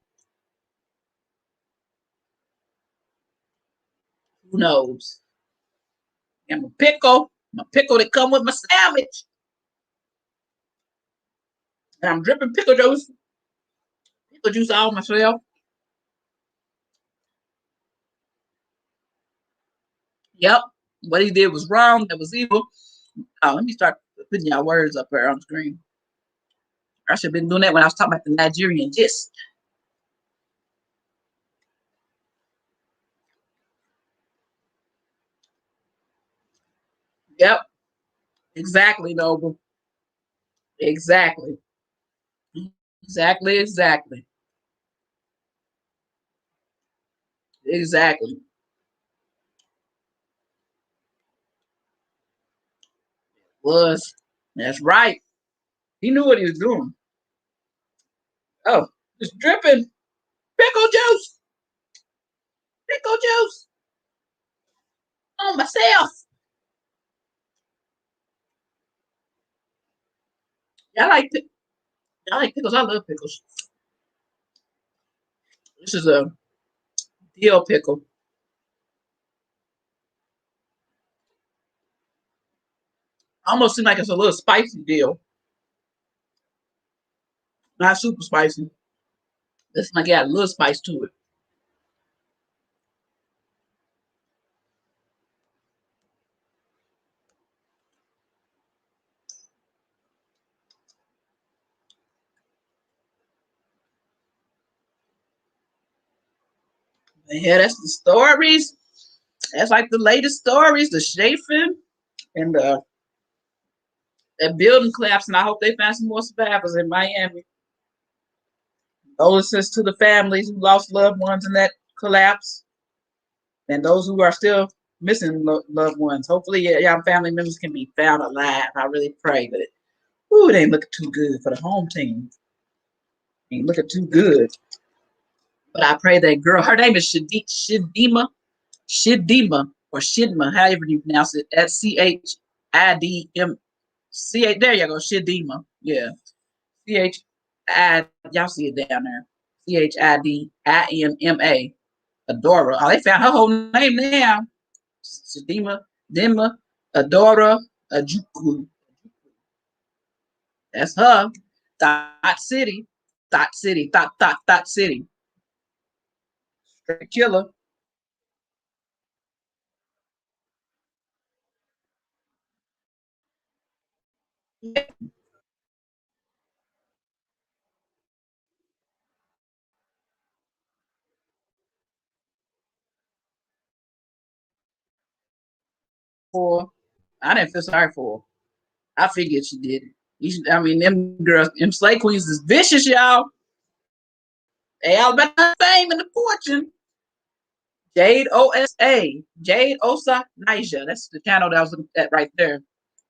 Who knows? I'm a pickle. My pickle that come with my sandwich. And I'm dripping pickle juice. Pickle juice all myself. Yep. What he did was wrong. That was evil. Oh, let me start putting y'all words up there on the screen. I should have been doing that when I was talking about the Nigerian gist. Yep. Exactly, Noble. Exactly. Exactly. Exactly. Exactly. Was. That's right. He knew what he was doing. Oh, it's dripping pickle juice. Pickle juice on myself. I like pickles. I love pickles. This is a dill pickle. Almost seems like it's a little spicy dill. Not super spicy. It's like it got a little spice to it. But yeah, that's the stories. That's like the latest stories, the chafing and that building collapse. And I hope they find some more survivors in Miami. Condolences to the families who lost loved ones in that collapse, and those who are still missing loved ones. Hopefully, y'all family members can be found alive. I really pray, but it ain't looking too good for the home team. Ain't looking too good. But I pray that girl, her name is Shidima, or Shidma, however you pronounce it, at CHIDM. There you go, Shidima. Yeah. CHI, y'all see it down there. CHIDIMMA. Adora. Oh, they found her whole name now. Shidima, Dima, Adora, Ajuku. That's her. Dot City. Dot City. Dot City. Straight killer. For I didn't feel sorry for her. I figured she did it. I mean, them girls, them slave queens is vicious, y'all. They all about the fame and the fortune. Jade OSA, Jade Osa Naija. That's the channel that I was looking at right there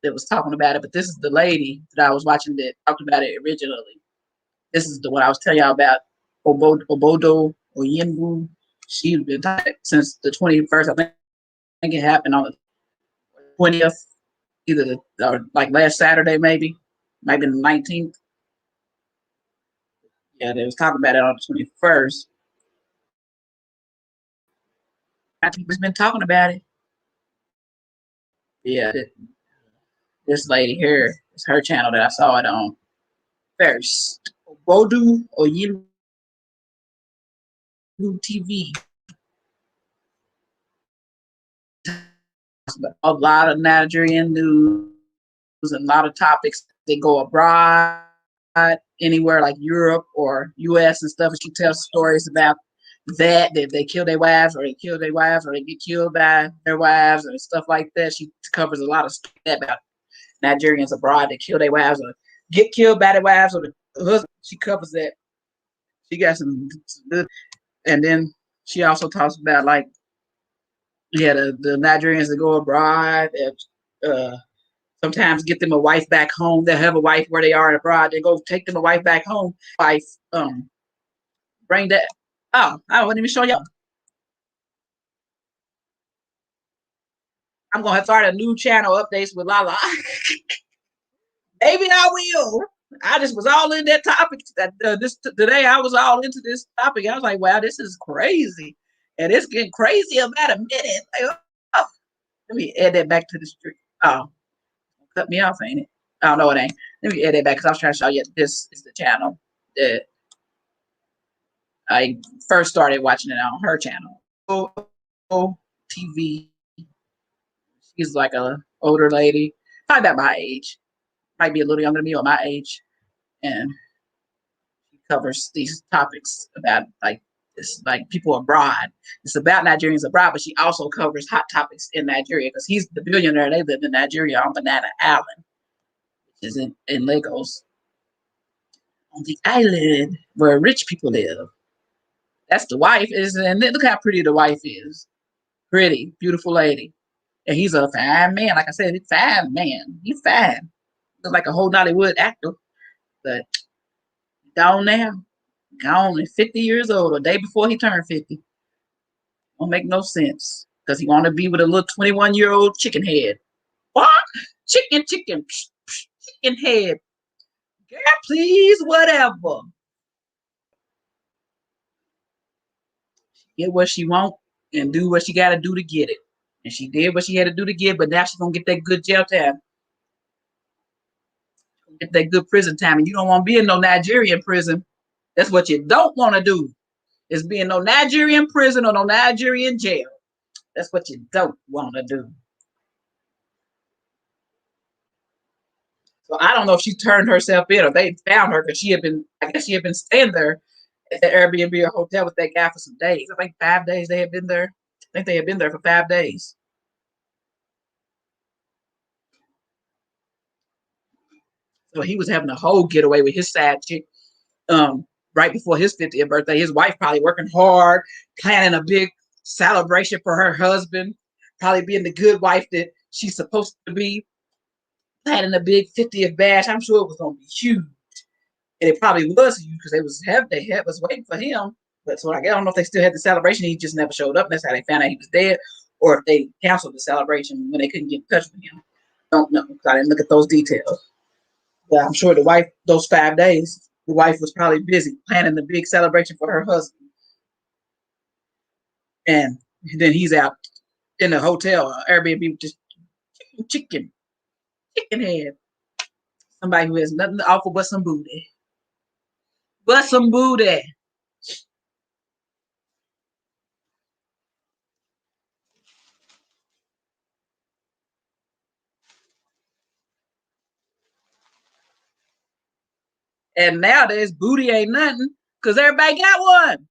that was talking about it. But this is the lady that I was watching that talked about it originally. This is the one I was telling y'all about. Obodo Oyinbu. She's been talking since the 21st. I think it happened on the 20th, either like last Saturday, maybe the 19th. Yeah, they was talking about it on the 21st. People's been talking about it. Yeah, this lady here, it's her channel that I saw it on first. Bodu or Yilu TV. A lot of Nigerian news and a lot of topics. They go abroad, anywhere like Europe or US and stuff. And she tells stories about that they kill their wives, or they kill their wives, or they get killed by their wives, and stuff like that. She covers a lot of stuff about Nigerians abroad that kill their wives or get killed by their wives or the husband. She covers that. She got some good, and then she also talks about like yeah the Nigerians that go abroad. Sometimes get them a wife back home. They'll have a wife where they are abroad. They go take them a wife back home. Wife, bring that. Oh, I wouldn't even show y'all. I'm gonna start a new channel updates with Lala. Maybe I will. I just was all in that topic. Today, I was all into this topic. I was like, wow, this is crazy, and it's getting crazy about a minute. Like, oh, let me add that back to the street. Oh, cut me off, ain't it? I don't know, it ain't. Let me add that back because I was trying to show you this is the channel that I first started watching it on her channel. TV. She's like a older lady, probably about my age. Might be a little younger than me or my age. And she covers these topics about like this, like people abroad. It's about Nigerians abroad, but she also covers hot topics in Nigeria because he's the billionaire. They live in Nigeria on Banana Island, which is in Lagos, on the island where rich people live. That's the wife is, and look how pretty the wife is. Pretty, beautiful lady. And he's a fine man. Like I said, he's fine man. He's fine. Looks like a whole Hollywood actor. But gone now. Gone at 50 years old, a day before he turned 50. Don't make no sense. Because he want to be with a little 21-year-old chicken head. What? Chicken, chicken head. Girl, please, whatever. Get what she want and do what she got to do to get it. And she did what she had to do to get it, but now she's going to get that good jail time. Get that good prison time. And you don't want to be in no Nigerian prison. That's what you don't want to do. Is be in no Nigerian prison or no Nigerian jail. That's what you don't want to do. So I don't know if she turned herself in or they found her because she had been, I guess she had been staying there at the Airbnb or hotel with that guy for some days. I think 5 days they had been there. I think they had been there for 5 days. So he was having a whole getaway with his side chick right before his 50th birthday. His wife probably working hard, planning a big celebration for her husband, probably being the good wife that she's supposed to be, planning a big 50th bash. I'm sure it was going to be huge. And it probably was huge because they was waiting for him. But so I don't know if they still had the celebration. He just never showed up. That's how they found out he was dead, or if they canceled the celebration when they couldn't get in touch with him. Don't know because I didn't look at those details. But I'm sure the wife, those 5 days, the wife was probably busy planning the big celebration for her husband. And then he's out in the hotel, Airbnb, with just chicken, chicken head. Somebody who has nothing to offer but some booty. But some booty. And nowadays, booty ain't nothing because everybody got one.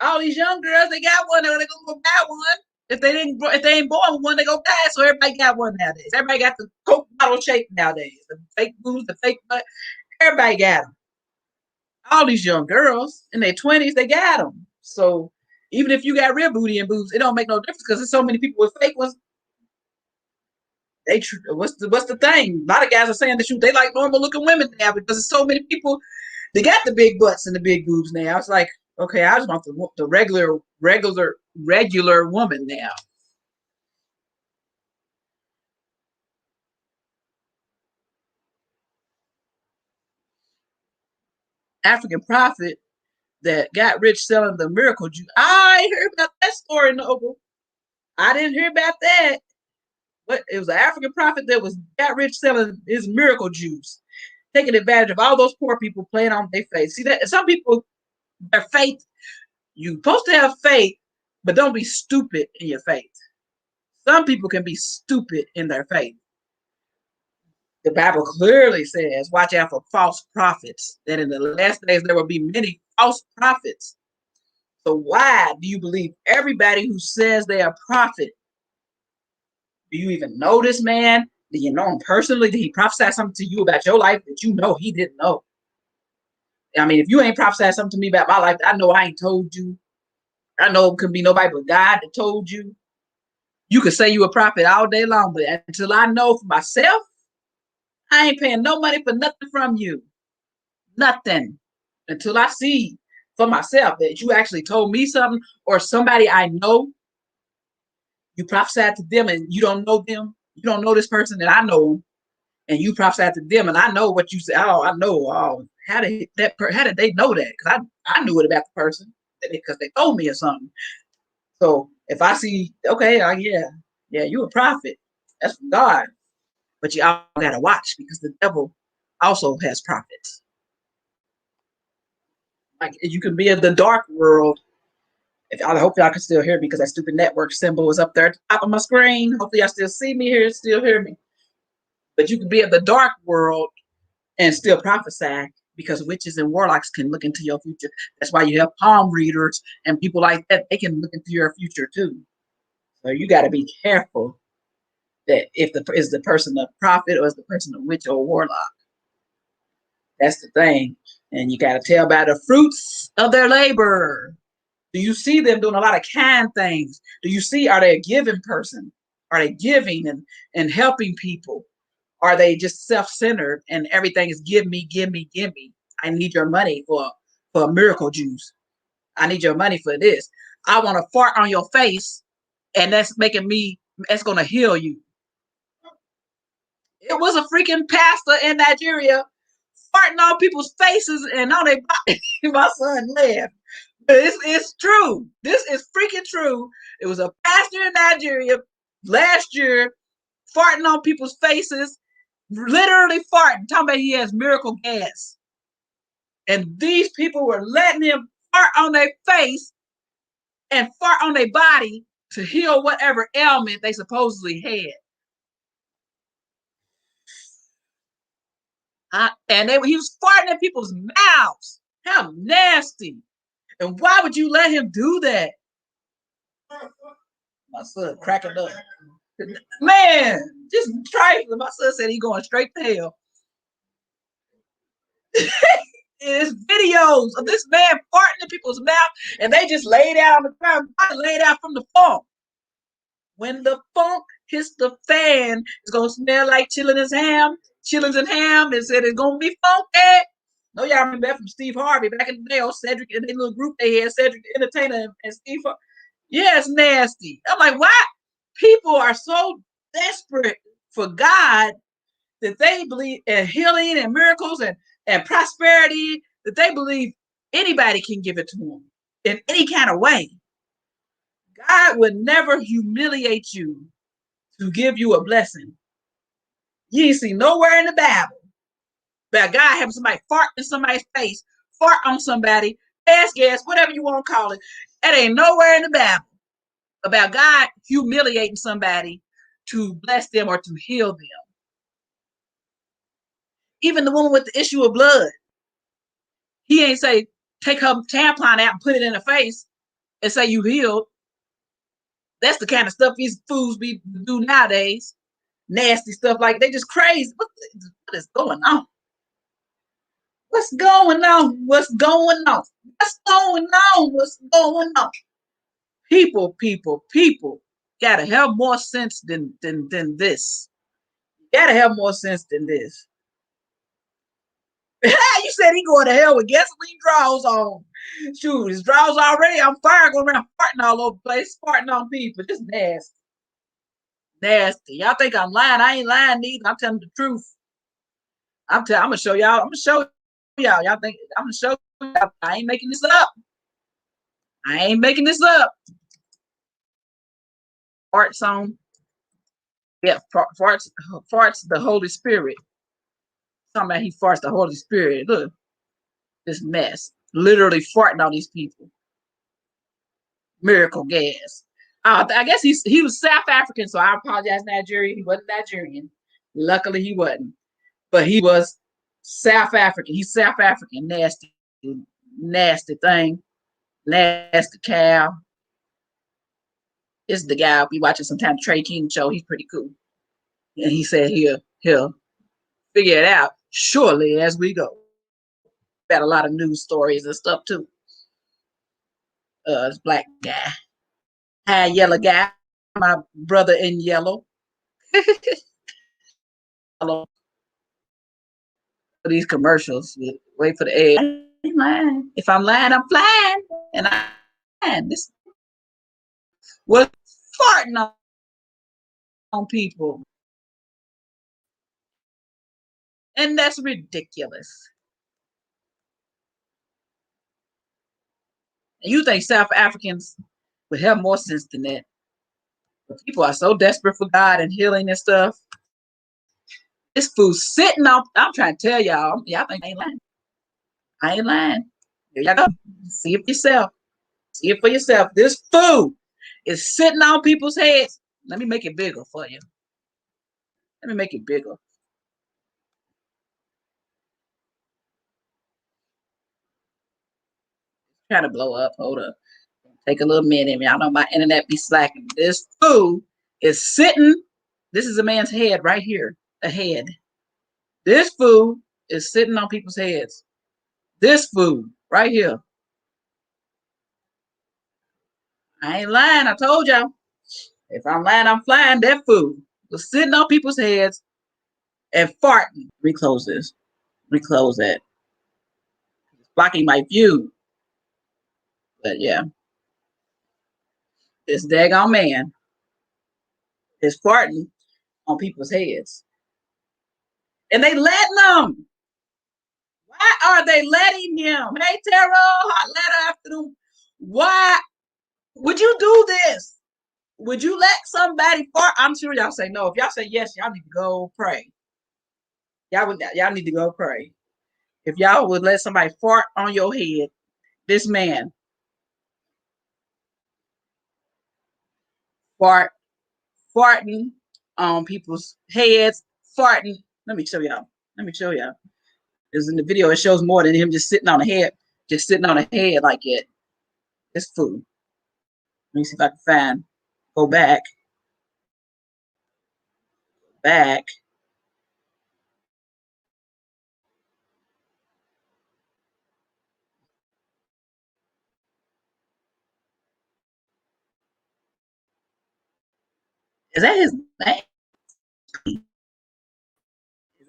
All these young girls, they got one. They're gonna go buy one. If they ain't born with one, they go buy it. So everybody got one nowadays. Everybody got the Coke bottle shape nowadays. The fake boobs, the fake butt. Everybody got them. All these young girls in their 20s, they got them. So even if you got real booty and boobs, it don't make no difference because there's so many people with fake ones. What's the thing? A lot of guys are saying the truth. They like normal looking women now because there's so many people. They got the big butts and the big boobs now. It's like, okay, I just want the regular woman now. African prophet that got rich selling the miracle juice. I ain't heard about that story, Noble. I didn't hear about that. But it was an African prophet that was got rich selling his miracle juice, taking advantage of all those poor people playing on their faith. See that some people, their faith, you supposed to have faith, but don't be stupid in your faith. Some people can be stupid in their faith. The Bible clearly says, watch out for false prophets, that in the last days there will be many false prophets. So why do you believe everybody who says they are a prophet? Do you even know this man? Do you know him personally? Did he prophesy something to you about your life that you know he didn't know? I mean, if you ain't prophesied something to me about my life, I know I ain't told you. I know it could be nobody but God that told you. You could say you a prophet all day long, but until I know for myself, I ain't paying no money for nothing from you. Nothing. Until I see for myself that you actually told me something, or somebody I know, you prophesied to them and you don't know them. You don't know this person and I know them, and you prophesied to them and I know what you said. Oh, I know. Oh, how did they know that? Because I knew it about the person because they told me or something. So if I see, okay, yeah, you a prophet. That's from God. But you all gotta watch because the devil also has prophets. Like you can be in the dark world. I hope y'all can still hear me because that stupid network symbol is up there at the top of my screen. Hopefully y'all still see me here, still hear me. But you can be in the dark world and still prophesy because witches and warlocks can look into your future. That's why you have palm readers and people like that. They can look into your future too. So you got to be careful that if is the person a prophet or is the person a witch or a warlock. That's the thing. And you got to tell by the fruits of their labor. Do you see them doing a lot of kind things? Do you see, are they a giving person? Are they giving and helping people? Are they just self-centered and everything is give me, give me, give me? I need your money for miracle juice. I need your money for this. I want to fart on your face and that's going to heal you. It was a freaking pastor in Nigeria farting on people's faces and on their body. My son laughed. It's true. This is freaking true. It was a pastor in Nigeria last year farting on people's faces, literally farting, talking about he has miracle gas. And these people were letting him fart on their face and fart on their body to heal whatever ailment they supposedly had. And he was farting in people's mouths. How nasty. And why would you let him do that? My son cracking up. Man, just trifling. My son said he going straight to hell. There's videos of this man farting in people's mouth, and they just laid out on the ground, laid out from the funk. When the funk hits the fan, it's gonna smell like chillings and ham. It said it's gonna be funky. No, y'all remember that from Steve Harvey back in the day on Cedric and their little group they had, Cedric the Entertainer and Steve Harvey. Yeah, it's nasty. I'm like, why? People are so desperate for God that they believe in healing and miracles and prosperity that they believe anybody can give it to them in any kind of way. God would never humiliate you to give you a blessing. You ain't see nowhere in the Bible about God having somebody fart in somebody's face, fart on somebody, gas, whatever you want to call it. That ain't nowhere in the Bible about God humiliating somebody to bless them or to heal them. Even the woman with the issue of blood, he ain't say take her tampon out and put it in her face and say you healed. That's the kind of stuff these fools be do nowadays. Nasty stuff like they just crazy. What is going on? What's going on? What's going on? What's going on? What's going on? People gotta have more sense than this. Gotta have more sense than this. You said he going to hell with gasoline draws on. Shoot, his draws already on fire, going around farting all over the place, farting on people. Just nasty. Nasty. Y'all think I'm lying? I ain't lying either. I'm telling the truth. I'm gonna show y'all. I'm gonna show y'all. Y'all think I'm gonna show y'all. I ain't making this up. I ain't making this up. Farts on. Yeah, farts the Holy Spirit. Talking about he farts the Holy Spirit. Look, this mess. Literally farting on these people. Miracle gas. I guess he was South African, so I apologize, Nigerian. He wasn't Nigerian. Luckily, he wasn't. But he was South African. He's South African. Nasty, nasty thing. Nasty cow. This is the guy we watching sometimes, Trey King show. He's pretty cool. And he said he'll figure it out surely as we go. Got a lot of news stories and stuff too. This black guy. Hi, yellow guy. My brother in yellow. These commercials. Wait for the egg. If I'm lying, I'm flying. And I'm lying. This was farting on people. And that's ridiculous. And you think South Africans would have more sense than that. But people are so desperate for God and healing and stuff. This food's sitting on. I'm trying to tell y'all. Y'all think I ain't lying. I ain't lying. Here y'all go. See it for yourself. See it for yourself. This food is sitting on people's heads. Let me make it bigger for you. Let me make it bigger. Trying to blow up. Hold up. Take a little minute. Y'all know my internet be slacking. This food is sitting. This is a man's head right here. A head. This food is sitting on people's heads. This food right here. I ain't lying. I told y'all. If I'm lying, I'm flying. That food was sitting on people's heads and farting. Reclose this. Reclose that. It's blocking my view. But yeah. This daggone man is farting on people's heads. And they letting them. Why are they letting him? Hey, Taro, hot letter after them. Why would you do this? Would you let somebody fart? I'm sure y'all say no. If y'all say yes, y'all need to go pray. Y'all need to go pray. If y'all would let somebody fart on your head, this man farting on people's heads, farting. Let me show y'all. Let me show y'all. Because in the video, it shows more than him just sitting on a head, just sitting on a head like it. It's food. Let me see if I can find. Go back. Back. Is that his name? Is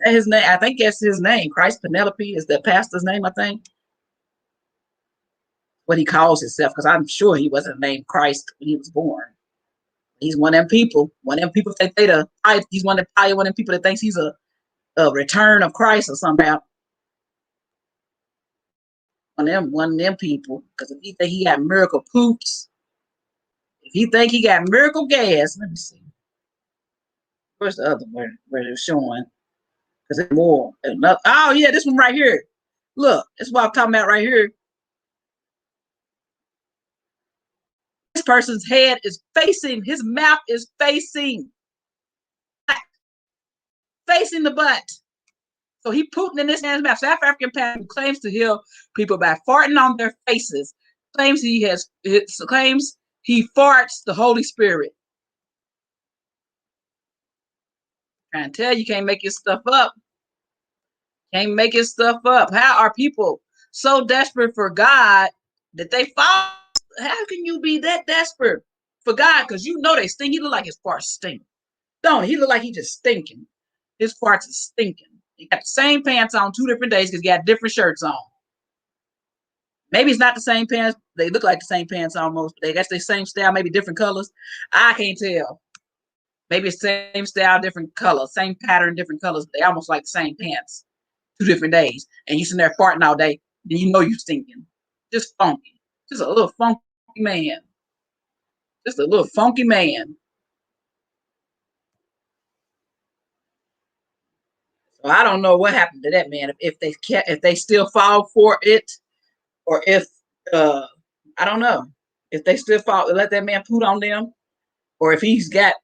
that his name? I think that's his name. Christ Penelope is the pastor's name, I think. What he calls himself, because I'm sure he wasn't named Christ when he was born. He's one of them people. One of them people think he's one of them people that thinks he's a return of Christ or something. One of them people. Because if he think he got miracle poops, if he think he got miracle gas, let me see. Where's the other one where they're showing? Because it's more. Oh yeah, this one right here. Look, that's what I'm talking about right here. This person's head is facing, his mouth is facing the butt. So he putting in this man's mouth. South African pastor claims to heal people by farting on their faces. Claims he farts the Holy Spirit. Trying to tell you, can't make your stuff up. Can't make your stuff up. How are people so desperate for God that they fall? How can you be that desperate for God? Because you know they stink. He look like his farts stink. Don't he? Look like he just stinking. His farts is stinking. He got the same pants on 2 different days because he got different shirts on. Maybe it's not the same pants. They look like the same pants almost. But they got the same style, maybe different colors. I can't tell. Maybe it's same style, different color, same pattern, different colors. They almost like the same pants. 2 different days, and you sitting there farting all day, then you know you stinking. Just funky. Just a little funky man. Just a little funky man. So I don't know what happened to that man. If they still fall for it, or if I don't know if they still fall let that man poot on them, or if he's got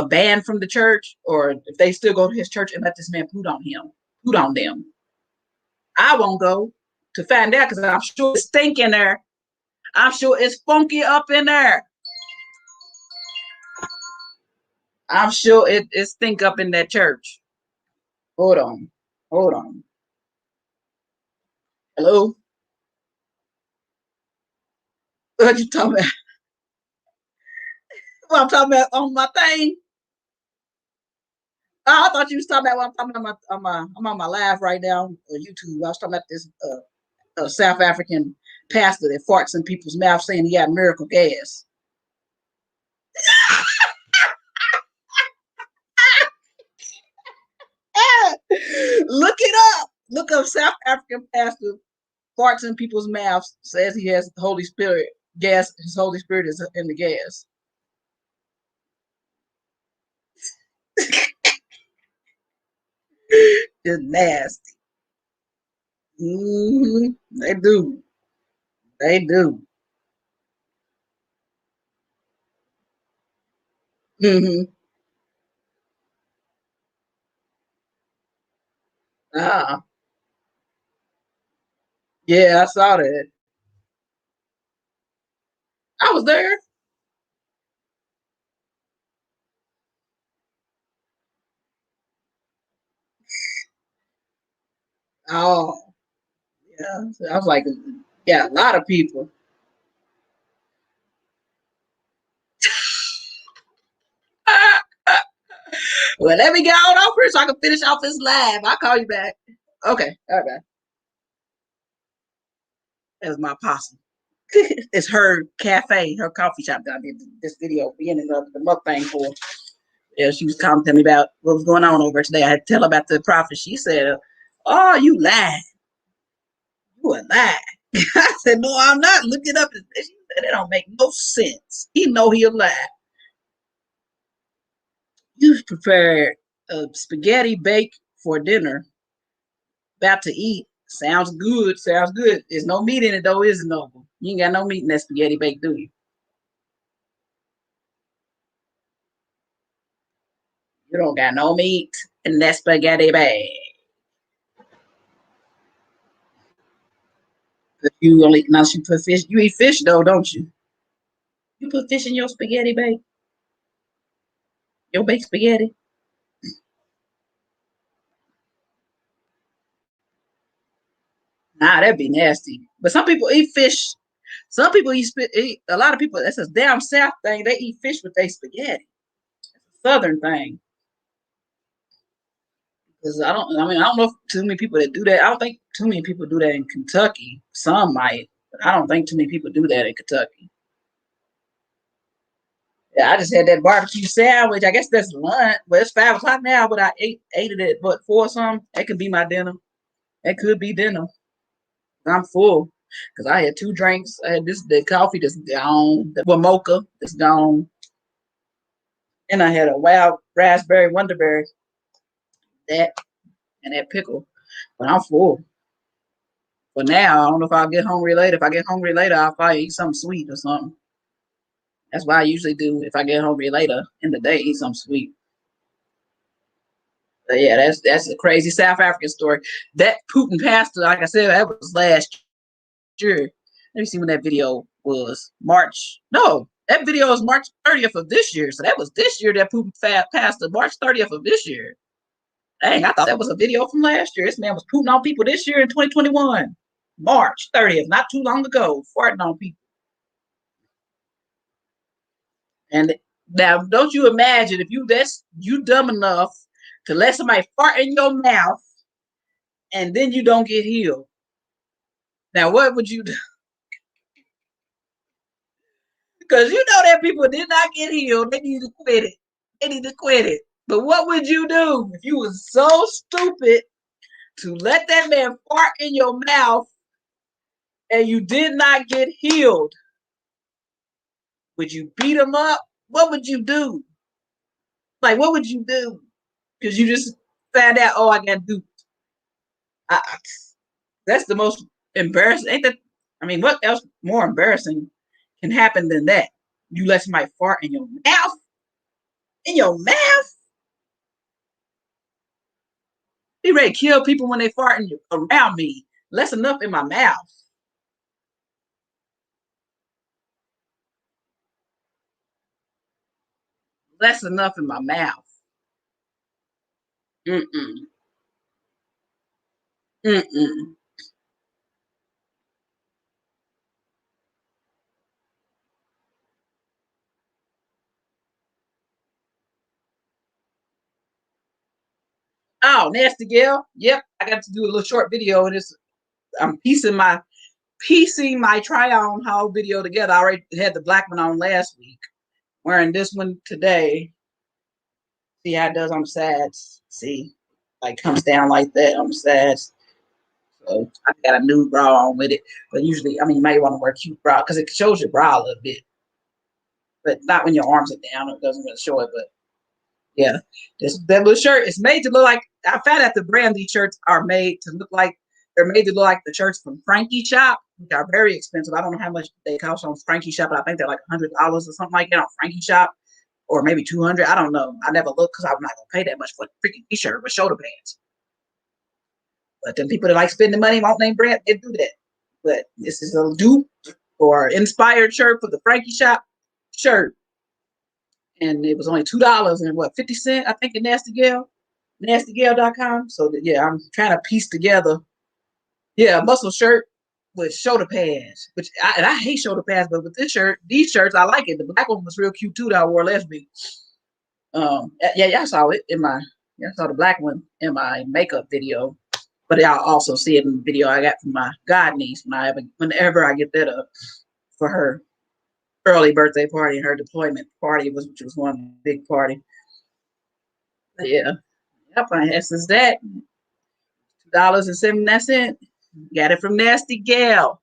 banned from the church, or if they still go to his church and let this man poot on them. I won't go to find out because I'm sure it's stinking there. I'm sure it's funky up in there. I'm sure it stink up in that church. Hold on. Hold on. Hello? What you talking about? What I'm talking about on my thing? Oh, I thought you was talking about what I'm talking about I'm on my live right now on YouTube. I was talking about this South African pastor that farts in people's mouths saying he got miracle gas. Look it up. Look up South African pastor farts in people's mouths, says he has the Holy Spirit gas. His Holy Spirit is in the gas. It's nasty. They do. They do. Mm-hmm. Ah, yeah, I saw that. I was there. Oh, yeah. I was like, yeah, a lot of people. Well, let me get on over so I can finish off this live. I'll call you back. Okay. Okay. That's my possum. It's her cafe, her coffee shop that I did this video beginning of the mukbang for. Yeah, she was commenting me about what was going on over today. I had to tell her about the prophet. She said, "Oh, you lie. You a lie." I said, "No, I'm not. Look it up." She said, "It don't make no sense. He know he a lie." You prepared spaghetti bake for dinner. About to eat. Sounds good. Sounds good. There's no meat in it though, is it, Noble? You ain't got no meat in that spaghetti bake, do you? You don't got no meat in that spaghetti bag. But you only now you put fish. You eat fish though, don't you? You put fish in your spaghetti bake. Your baked spaghetti. Nah, that'd be nasty. But some people eat fish. Some people eat a lot of people. That's a damn South thing. They eat fish with their spaghetti. Southern thing. Because I don't know if too many people that do that. I don't think too many people do that in Kentucky. Some might, but I don't think too many people do that in Kentucky. Yeah, I just had that barbecue sandwich. I guess that's lunch, but it's 5 o'clock now. But I ate it at what 4 something. That could be my dinner. That could be dinner. I'm full because I had 2 drinks. I had the coffee that's gone, the mocha that's gone, and I had a wild raspberry wonderberry that and that pickle. But I'm full. But now I don't know if I'll get hungry later. If I get hungry later, I'll probably eat something sweet or something. That's what I usually do if I get hungry later in the day, eat something sweet. But yeah, that's a crazy South African story. That Putin pastor, like I said, that was last year. Let me see when that video was. March. No, that video was March 30th of this year. So that was this year that Putin passed the March 30th of this year. Dang, I thought that was a video from last year. This man was putting on people this year in 2021. March 30th, not too long ago, farting on people. And now don't you imagine if you dumb enough to let somebody fart in your mouth and then you don't get healed. Now what would you do? Because you know that people did not get healed. They need to quit it. They need to quit it. But what would you do if you was so stupid to let that man fart in your mouth and you did not get healed, would you beat him up? What would you do? Like, what would you do? Because you just found out, oh, I got duped. That's the most embarrassing. Ain't that? I mean, what else more embarrassing can happen than that? You let somebody fart in your mouth? In your mouth? Be ready to kill people when they fart around me. Less enough in my mouth. Less enough in my mouth. Mm-mm. Mm-mm. Oh, nasty gal. Yep, I got to do a little short video, and I'm piecing my try on haul video together. I already had the black one on last week. Wearing this one today. See how it does on the sides. See, like comes down like that on the sides. So I got a new bra on with it. But usually, I mean, you might want to wear a cute bra because it shows your bra a little bit, but not when your arms are down. It doesn't really show it. But yeah, that little shirt is made to look like. I found out the brand these shirts are made to look like. They're made to look like the shirts from Frankie Shop, which are very expensive. I don't know how much they cost on Frankie Shop, but I think they're like $100 or something like that on Frankie Shop, or maybe 200. I don't know. I never looked because I'm not gonna pay that much for a freaking t-shirt with shoulder pads. But then people that like spending money won't name brand, they do that. But this is a dupe or inspired shirt for the Frankie Shop shirt, and it was only $2 and what 50 cents, I think, in Nasty Gal, nastygal.com. So yeah, I'm trying to piece together. Yeah, a muscle shirt with shoulder pads, and I hate shoulder pads, but with this shirt, these shirts, I like it. The black one was real cute too that I wore last week. Yeah, I saw it in my, yeah, I saw the black one in my makeup video, but y'all also see it in the video I got from my god niece whenever I get that up for her early birthday party and her deployment party, which was one big party. But yeah, yep, I guess is that $2.79. Got it from Nasty Gal.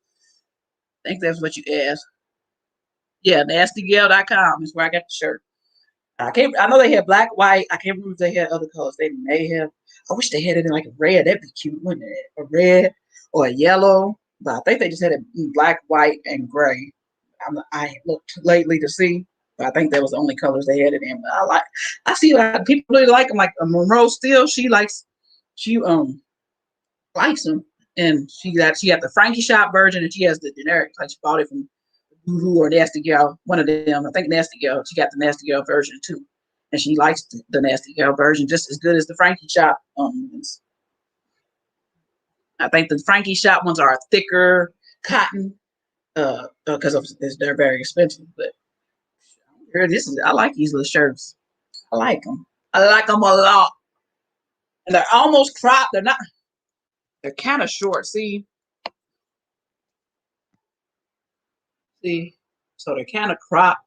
I think that's what you asked. Yeah, nastygal.com is where I got the shirt. I know they had black, white. I can't remember if they had other colors. They may have. I wish they had it in like a red. That'd be cute, wouldn't it? A red or a yellow. But I think they just had it in black, white, and gray. I looked lately to see, but I think that was the only colors they had it in. But I see a lot of people really like them. Like Monroe Steele, she likes them, and she got the Frankie Shop version, and she has the generic. Like she bought it from Boohoo or Nasty Gal, one of them. I think Nasty Gal. She got the Nasty Gal version too, and she likes the Nasty Gal version just as good as the Frankie Shop. I think the Frankie Shop ones are thicker cotton, because they're very expensive. But here, I like these little shirts. I like them. I like them a lot, and they're almost cropped. They're not. They're kind of short. See, so they're kind of cropped,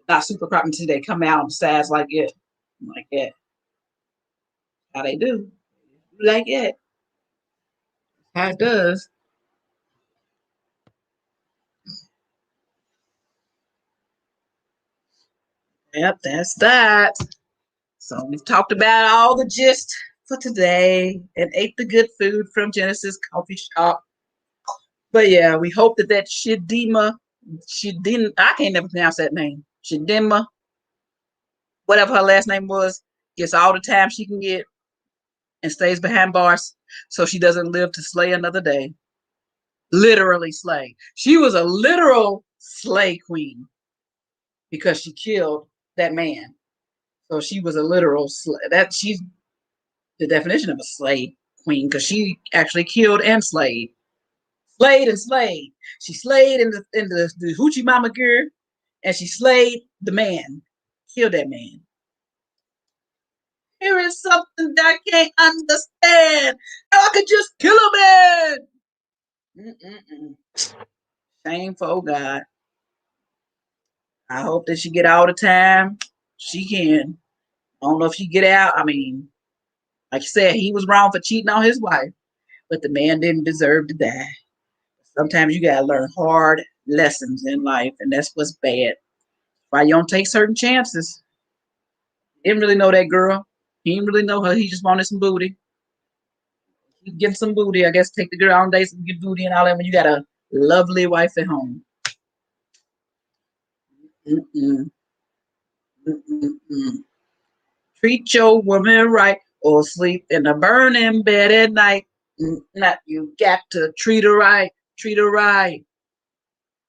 not super cropped until they come out on sides like it, like that. How they do, like it. How it does. Yep, that's that. So we've talked about all the gist for today and ate the good food from Genesis Coffee Shop. But yeah, we hope that Shidima, I can't never pronounce that name. Shidima, whatever her last name was, gets all the time she can get and stays behind bars so she doesn't live to slay another day. Literally slay. She was a literal slay queen because she killed that man. So she was a literal slay. She's the definition of a slay queen because she actually killed and slayed. Slayed and slayed. She slayed in the hoochie mama girl, and she slayed the man. Killed that man. Here is something that I can't understand. How I could just kill a man. Mm-mm-mm. Shameful God. I hope that she get all the time she can. I don't know if she get out. I mean, Like I said, he was wrong for cheating on his wife, but the man didn't deserve to die. Sometimes you gotta learn hard lessons in life, and that's what's bad. Why you don't take certain chances? He didn't really know that girl. He didn't really know her. He just wanted some booty. He getting some booty. I guess take the girl on dates and get booty and all that when you got a lovely wife at home. Mm-mm, mm-mm. Treat your woman right or sleep in a burning bed at night. Not you got to treat her right. Treat her right.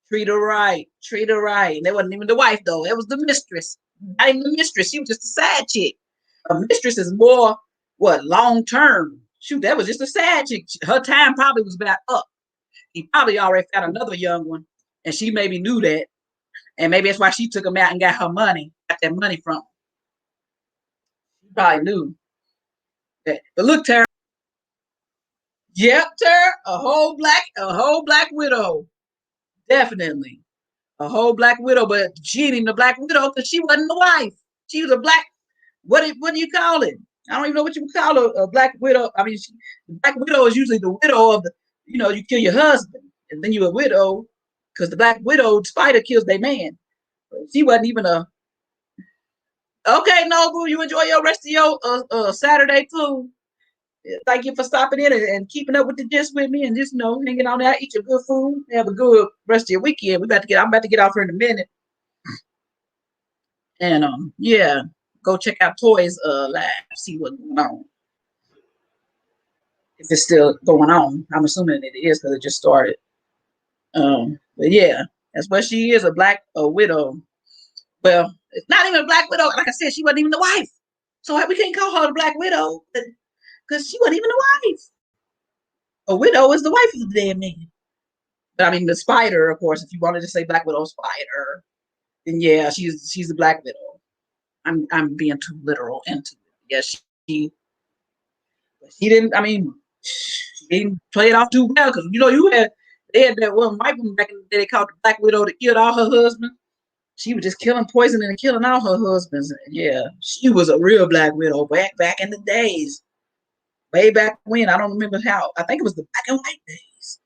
Treat her right. Treat her right. And that wasn't even the wife though. It was the mistress. Not even the mistress. She was just a side chick. A mistress is more what long term. Shoot, that was just a side chick. Her time probably was about up. He probably already found another young one, and she maybe knew that, and maybe that's why she took him out and got her money, got that money from him. She probably knew that. But look, Tara. Yep, Tara, a whole black widow, definitely a whole black widow. But she ain't even a black widow because she wasn't the wife. She was a black. What do you call it? I don't even know what you would call a black widow. I mean, the black widow is usually the widow of the. You kill your husband and then you're a widow because the black widow spider kills their man. She wasn't even a. Okay, Noble, you enjoy your rest of your Saturday too. Thank you for stopping in and keeping up with the gist with me and just hanging on there, eat your good food, have a good rest of your weekend. I'm about to get off here in a minute. And yeah, go check out Toys Live, see what's going on. If it's still going on. I'm assuming it is because it just started. But yeah, that's what she is, a widow. Well, it's not even a black widow. Like I said, she wasn't even the wife. So we can't call her the black widow because she wasn't even the wife. A widow is the wife of the dead man. But I mean, the spider, of course, if you wanted to say Black Widow spider, then yeah, she's a Black Widow. I'm being too literal into it. Yes, she didn't. I mean, she didn't play it off too well because they had that one white woman back in the day they called the Black Widow that killed all her husbands. She was just killing, poisoning, and killing all her husbands. Yeah, she was a real Black Widow back in the days, way back when. I don't remember how. I think it was the black and white days.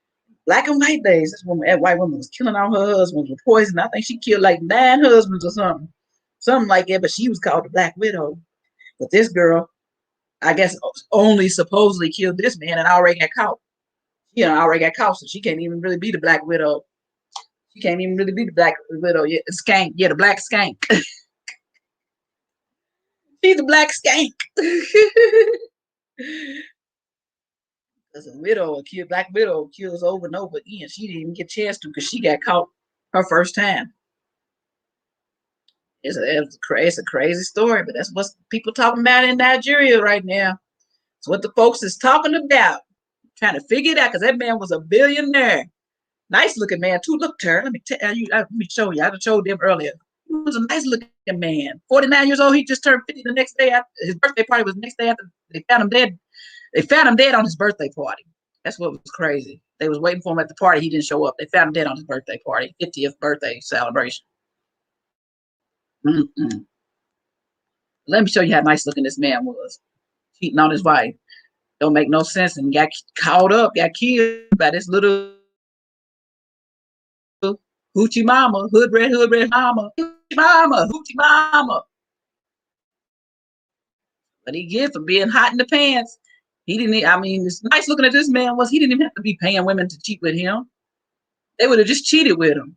Black and white days. That white woman was killing all her husbands with poison. I think she killed like 9 husbands or something like that. But she was called the Black Widow. But this girl, I guess, only supposedly killed this man and already got caught. Already got caught, so she can't even really be the Black Widow. She can't even really be the Black Widow. Yeah, skank. Yeah, the black skank. She's the black skank. Because a widow, Black Widow kills over and over again. She didn't even get a chance to because she got caught her first time. It's a crazy story, but that's what people talking about in Nigeria right now. It's what the folks is talking about, trying to figure it out because that man was a billionaire. Nice looking man too. Look, Tara, let me tell you. Let me show you. I showed them earlier. He was a nice looking man. 49 years old. He just turned 50 the next day. His birthday party was the next day after they found him dead. They found him dead on his birthday party. That's what was crazy. They was waiting for him at the party. He didn't show up. They found him dead on his birthday party, 50th birthday celebration. Mm-mm. Let me show you how nice looking this man was. Cheating on his wife. Don't make no sense. And got caught up, got killed by this little hoochie mama, hood red mama, hoochie mama. But he get for being hot in the pants. He didn't. I mean, it's nice looking at this man was. He didn't even have to be paying women to cheat with him. They would have just cheated with him.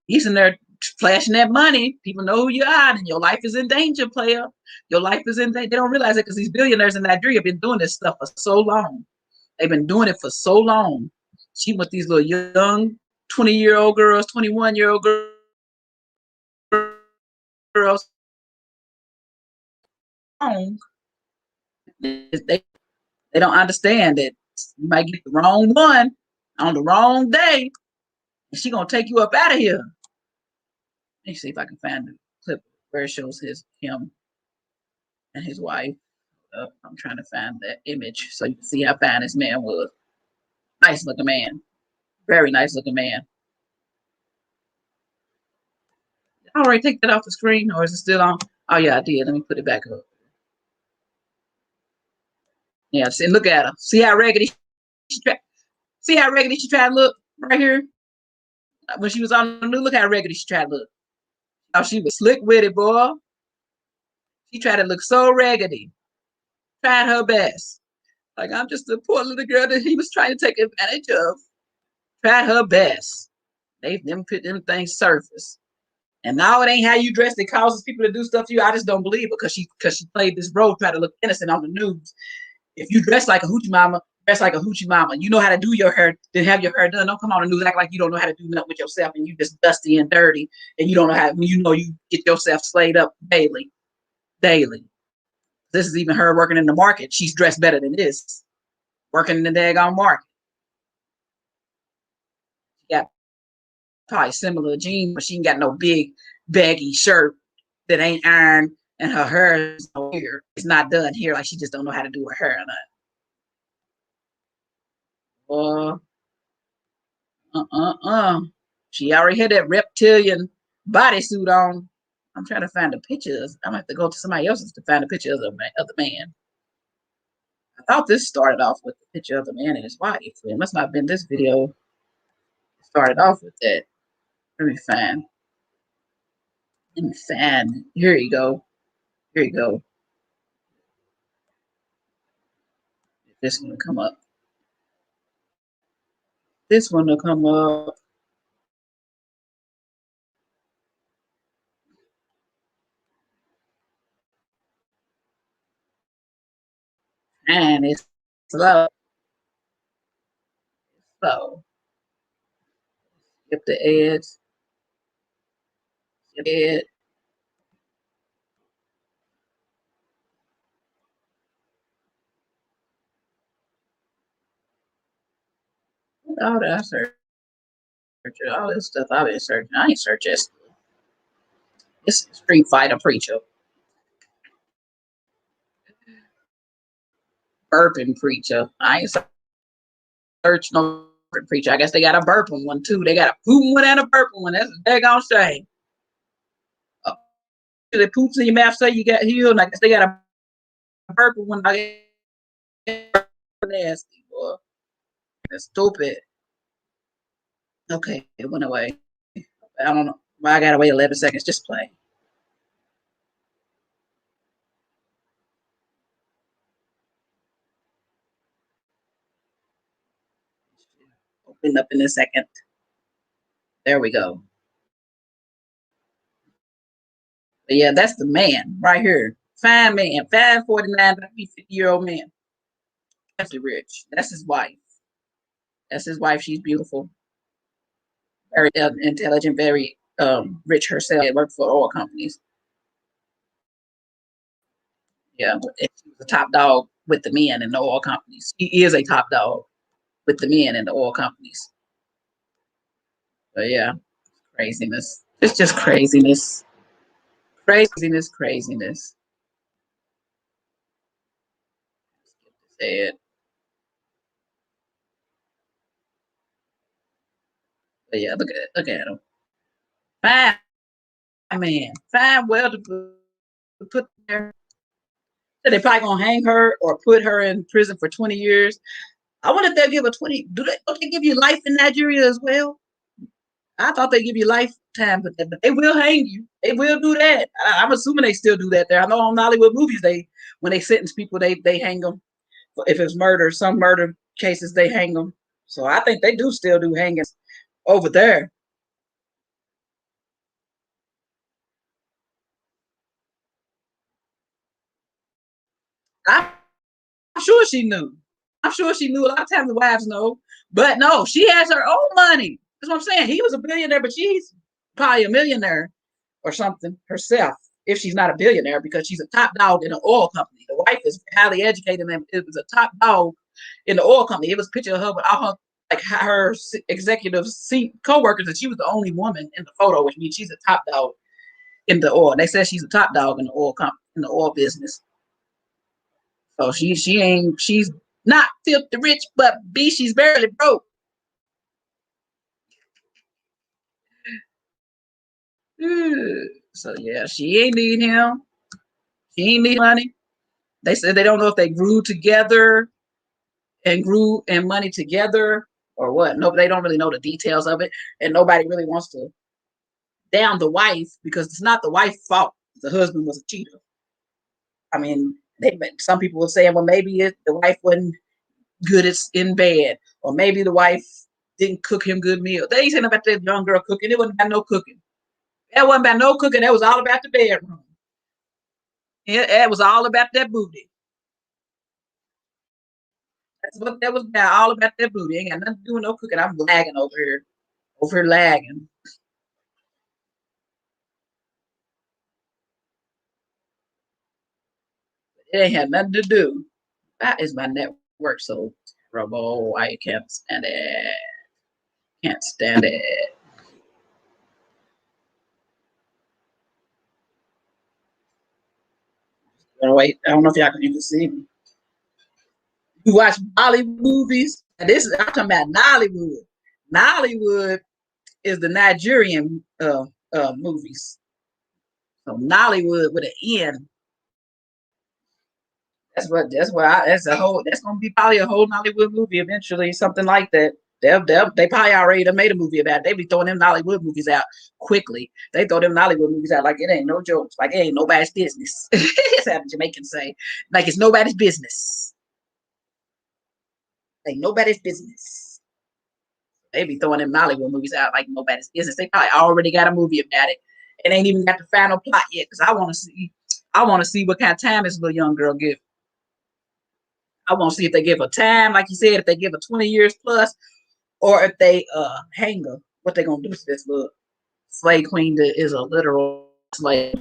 He's in there flashing that money. People know who you are, and your life is in danger, player. Your life is in danger. They don't realize it because these billionaires in Nigeria have been doing this stuff for so long. They've been doing it for so long. She with these little young 20-year-old girls, 21-year-old girls. They don't understand that you might get the wrong one on the wrong day, and she gonna take you up out of here. Let me see if I can find the clip where it shows him and his wife. I'm trying to find that image so you can see how fine this man was. Nice looking man. Very nice looking man. All right, take that off the screen, or is it still on? Oh yeah, I did. Let me put it back up. Yeah, see, look at her. See how raggedy she tried. See how raggedy she tried to look right here when she was on the news. Look how raggedy she tried to look. Oh, she was slick with it, boy. She tried to look so raggedy. Tried her best. Like, I'm just a poor little girl that he was trying to take advantage of. Tried her best. They them put them things surface. And now it ain't how you dress that causes people to do stuff to you. I just don't believe it because she played this role, try to look innocent on the news. If you dress like a hoochie mama, dress like a hoochie mama. You know how to do your hair, then have your hair done. Don't come on the news act like you don't know how to do nothing with yourself and you just dusty and dirty and you don't know how. You know you get yourself slayed up daily, daily. This is even her working in the market. She's dressed better than this, working in the daggone market. She got probably similar jeans, but she ain't got no big baggy shirt that ain't ironed, and her hair is here. It's not done here. Like she just don't know how to do her hair or nothing. She already had that reptilian bodysuit on. I'm trying to find the pictures. I'm gonna have to go to somebody else's to find the picture of the man. I thought this started off with the picture of the man and his wife. It must not have been this video. It started off with that. Let me find. Let me find. Here you go. Here you go. This one will come up. This one will come up. And it's slow. Slow. Skip the edge. Skip the edge. All that I search. All this stuff I've been searching. I ain't searching. It's Street Fighter Preacher. Burping Preacher. I ain't search no preacher. I guess they got a burping one too. They got a pooping one and a burping one. That's a daggone shame. Oh, the poops in your mouth say you got healed. I guess they got a burping one. I guess nasty, boy. That's stupid. Okay, it went away. I don't know. I gotta wait 11 seconds. Just play. Open up in a second. There we go. But yeah, that's the man right here. Fine man, 5'49", 50-year-old man. That's rich. That's his wife. That's his wife. She's beautiful, very intelligent, very rich herself. She worked for oil companies. Yeah, she was a top dog with the men in the oil companies. He is a top dog with the men in the oil companies. But yeah, craziness. It's just craziness. Craziness, craziness. Sad. But yeah, look at him. Fine man. Fine well to put there. So they probably gonna hang her or put her in prison for 20 years. I wonder if they'll give her 20. Don't they give you life in Nigeria as well? I thought they give you lifetime, but they will hang you. They will do that. I'm assuming they still do that there. I know on Hollywood movies, when they sentence people, they hang them. If it's murder, some murder cases, they hang them. So I think they do still do hangings over there. I'm sure she knew. I'm sure she knew. A lot of times the wives know, but no, she has her own money. That's what I'm saying. He was a billionaire, but she's probably a millionaire or something herself. If she's not a billionaire, because she's a top dog in an oil company. The wife is highly educated, and it was a top dog in the oil company. It was a picture of her with all her like her executive co-workers, and she was the only woman in the photo, which means she's a top dog in the oil. They said she's a top dog in the oil company, in the oil business. So she's not filthy rich, but B, she's barely broke. So yeah, she ain't need him. She ain't need money. They said they don't know if they grew together and grew in money together or what. No, they don't really know the details of it, and nobody really wants to down the wife because it's not the wife's fault. The husband was a cheater. I mean, some people would say, well, maybe the wife wasn't good in bed, or maybe the wife didn't cook him good meal. They ain't saying about that young girl cooking. It wasn't about no cooking. That wasn't about no cooking. That was all about the bedroom. It was all about that booty. That's what that was about. All about that booty. Ain't got nothing to do with no cooking. I'm lagging over here lagging. It ain't had nothing to do. That is my network so terrible. I can't stand it. Can't stand it. Oh, wait, I don't know if y'all can even see me. You watch Bollywood movies. And this is I'm talking about Nollywood. Nollywood is the Nigerian movies. So Nollywood with an N. That's gonna be probably a whole Nollywood movie eventually, something like that. They probably already done made a movie about it. They be throwing them Nollywood movies out quickly. They throw them Nollywood movies out like it ain't no jokes, like it ain't nobody's business. That's how the Jamaicans say, like it's nobody's business. Like nobody's business. They be throwing them Nollywood movies out like nobody's business. They probably already got a movie about it. It ain't even got the final plot yet because I want to see what kind of time this little young girl give. I want to see if they give her time, like you said, if they give her 20 years plus, or if they hang her. What they gonna do to this little slave queen that is a literal slave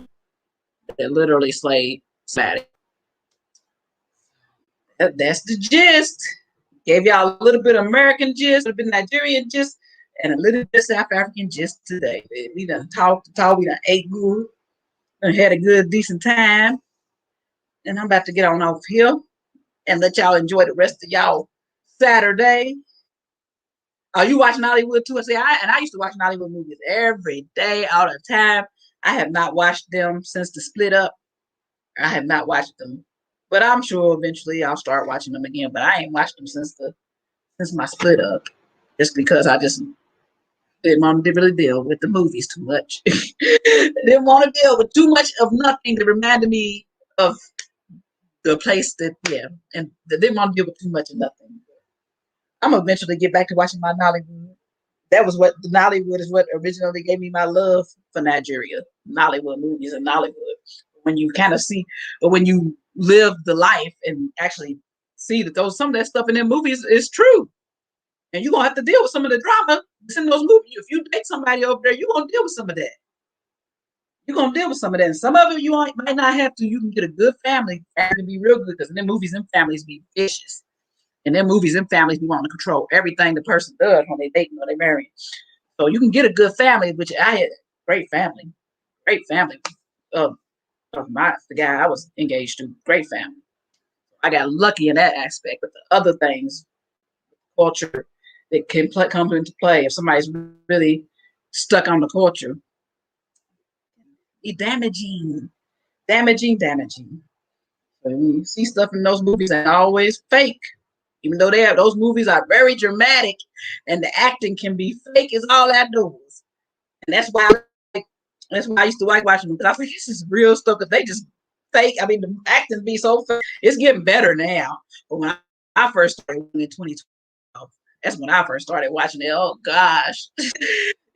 that literally slave society. That's the gist. Gave y'all a little bit of American gist, a little bit Nigerian gist, and a little bit South African gist today. We done talked, we done ate good, done had a good, decent time. And I'm about to get on off here and let y'all enjoy the rest of y'all Saturday. Oh, you watching Hollywood too? I used to watch Hollywood movies every day, all the time. I have not watched them since the split up. I have not watched them, but I'm sure eventually I'll start watching them again. But I ain't watched them since my split up, just because I just didn't want to really deal with the movies too much. Didn't want to deal with too much of nothing that reminded me of the place that and didn't want to deal with too much of nothing. I'm gonna eventually get back to watching my Nollywood. That was what Nollywood is what originally gave me my love for Nigeria. Nollywood movies and Nollywood. When you kind of see, but when you live the life and actually see that some of that stuff in them movies is true, and you're gonna have to deal with some of the drama that's in those movies. If you date somebody over there, you're gonna deal with some of that. You're gonna deal with some of that. And some of it you might not have to. You can get a good family and can be real good because in them movies and families be vicious. And then movies and families be wanting to control everything the person does when they date or they marry. So you can get a good family, which I had great family. Of the guy I was engaged to, great family. I got lucky in that aspect, but the other things, culture that can come into play if somebody's really stuck on the culture, be damaging. So when you see stuff in those movies that are always fake, even though those movies are very dramatic and the acting can be fake as all outdoors. And that's why I used to like watching them because I was like, this is real stuff because they just fake. I mean, the acting be so fake. It's getting better now. But when I first started in 2012, that's when I first started watching it. Oh gosh.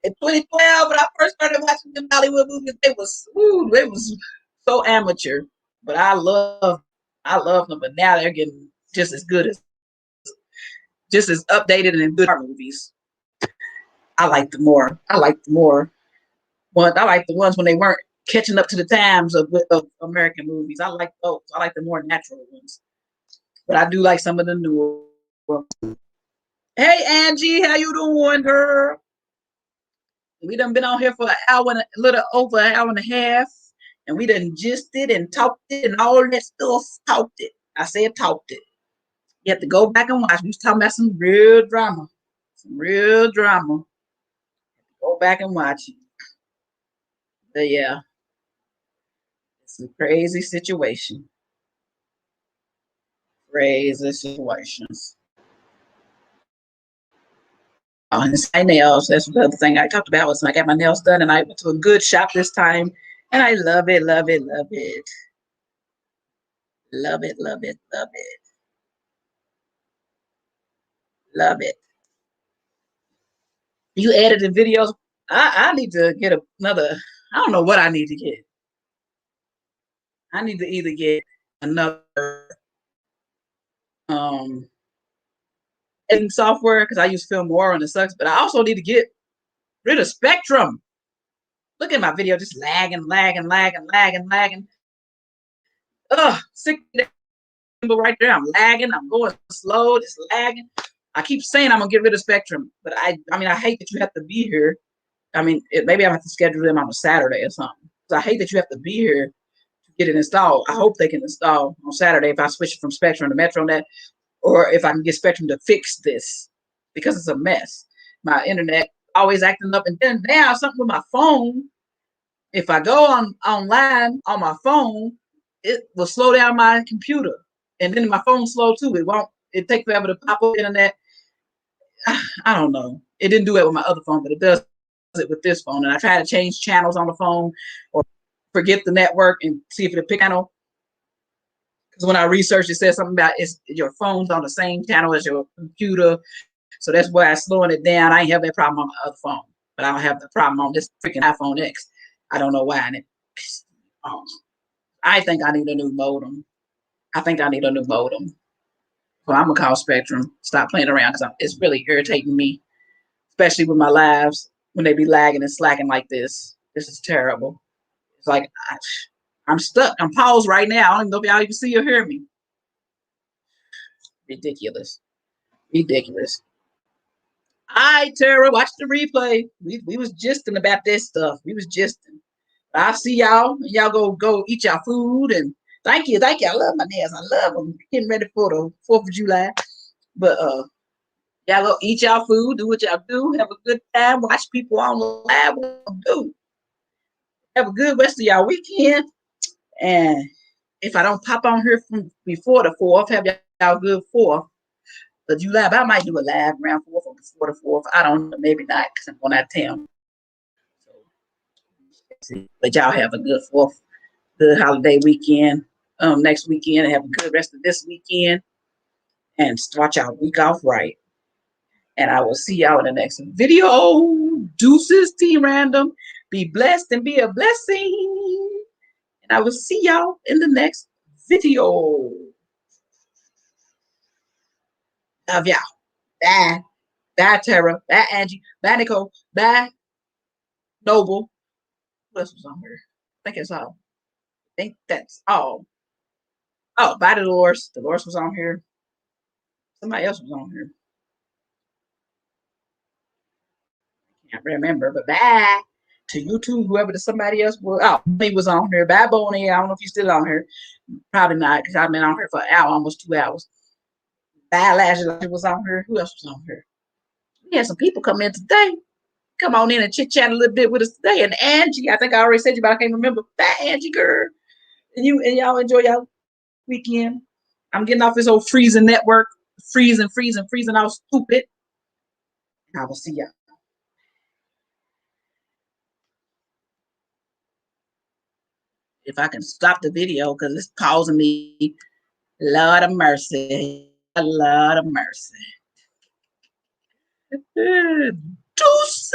In 2012, when I first started watching the Hollywood movies, they was so amateur. But I love them. But now they're getting just as good as just as updated and good movies. I like the more ones. I like the ones when they weren't catching up to the times of American movies. I like those. I like the more natural ones. But I do like some of the newer ones. Hey Angie, how you doing, girl? We done been on here for an hour and a little over an hour and a half, and we done gisted and talked it and all that stuff. Talked it. I said talked it. You have to go back and watch. We was talking about some real drama. Some real drama. Go back and watch it. But yeah, it's a crazy situation. Crazy situations. And my nails. That's the other thing I talked about was I got my nails done and I went to a good shop this time. And I love it, love it, love it. Love it, love it, love it. Love it. You edited videos. I need to get another. I don't know what I need to get. I need to either get another um editing software because I use Filmora and it sucks, but I also need to get rid of Spectrum. Look at my video just lagging, lagging, lagging, lagging, lagging. Ugh, sick right there. I'm lagging. I'm going slow, just lagging. I keep saying I'm gonna get rid of Spectrum, but I mean, I hate that you have to be here. I mean, maybe I have to schedule them on a Saturday or something. So I hate that you have to be here to get it installed. I hope they can install on Saturday if I switch it from Spectrum to MetroNet, or if I can get Spectrum to fix this because it's a mess. My internet always acting up, and then now something with my phone. If I go online on my phone, it will slow down my computer, and then my phone's slow too. It won't. It takes forever to pop up internet. I don't know. It didn't do it with my other phone, but it does it with this phone. And I try to change channels on the phone or forget the network and see if it'll pick channel. Because when I researched, it says something about your phone's on the same channel as your computer. So that's why I'm slowing it down. I ain't have that problem on my other phone, but I don't have the problem on this freaking iPhone X. I don't know why. And I think I need a new modem. I think I need a new modem. So I'm gonna call Spectrum. Stop playing around because it's really irritating me, especially with my lives when they be lagging and slacking like this. This is terrible. It's like I'm stuck. I'm paused right now. I don't even know if y'all even see or hear me. Ridiculous. Ridiculous. All right, Tara, watch the replay. We was gisting about this stuff. We was gisting. I'll see y'all. Y'all go eat y'all food and thank you. I love my nails. I love them. Getting ready for the 4th of July. But y'all go eat y'all food, do what y'all do, have a good time, watch people on the live. Do. Have a good rest of y'all weekend. And if I don't pop on here from before the 4th, have y'all good 4th. The July, but I might do a live around 4th or before the 4th. I don't know, maybe not because I'm going out of town. So, but y'all have a good 4th, good holiday weekend. Next weekend, and have a good rest of this weekend. And start y'all week off right. And I will see y'all in the next video. Deuces, Team Random. Be blessed and be a blessing. And I will see y'all in the next video. Love y'all. Bye. Bye, Tara. Bye, Angie. Bye, Nicole. Bye, Noble. What else was on here? I think it's all. I think that's all. Oh, bye, Dolores. Dolores was on here. Somebody else was on here. Can't remember, but bye to you too, whoever the somebody else was. Oh, he was on here. Bye, Bonnie. I don't know if he's still on here. Probably not, because I've been on here for an hour, almost 2 hours. Bye, Lashley was on here. Who else was on here? We had some people come in today. Come on in and chit chat a little bit with us today. And Angie, I think I already said you, but I can't remember. Bye, Angie, girl. And y'all enjoy y'all weekend. I'm getting off this old freezing network. Freezing all stupid. I will see y'all. If I can stop the video because it's causing me Lord of mercy. A lot of mercy. Deuces.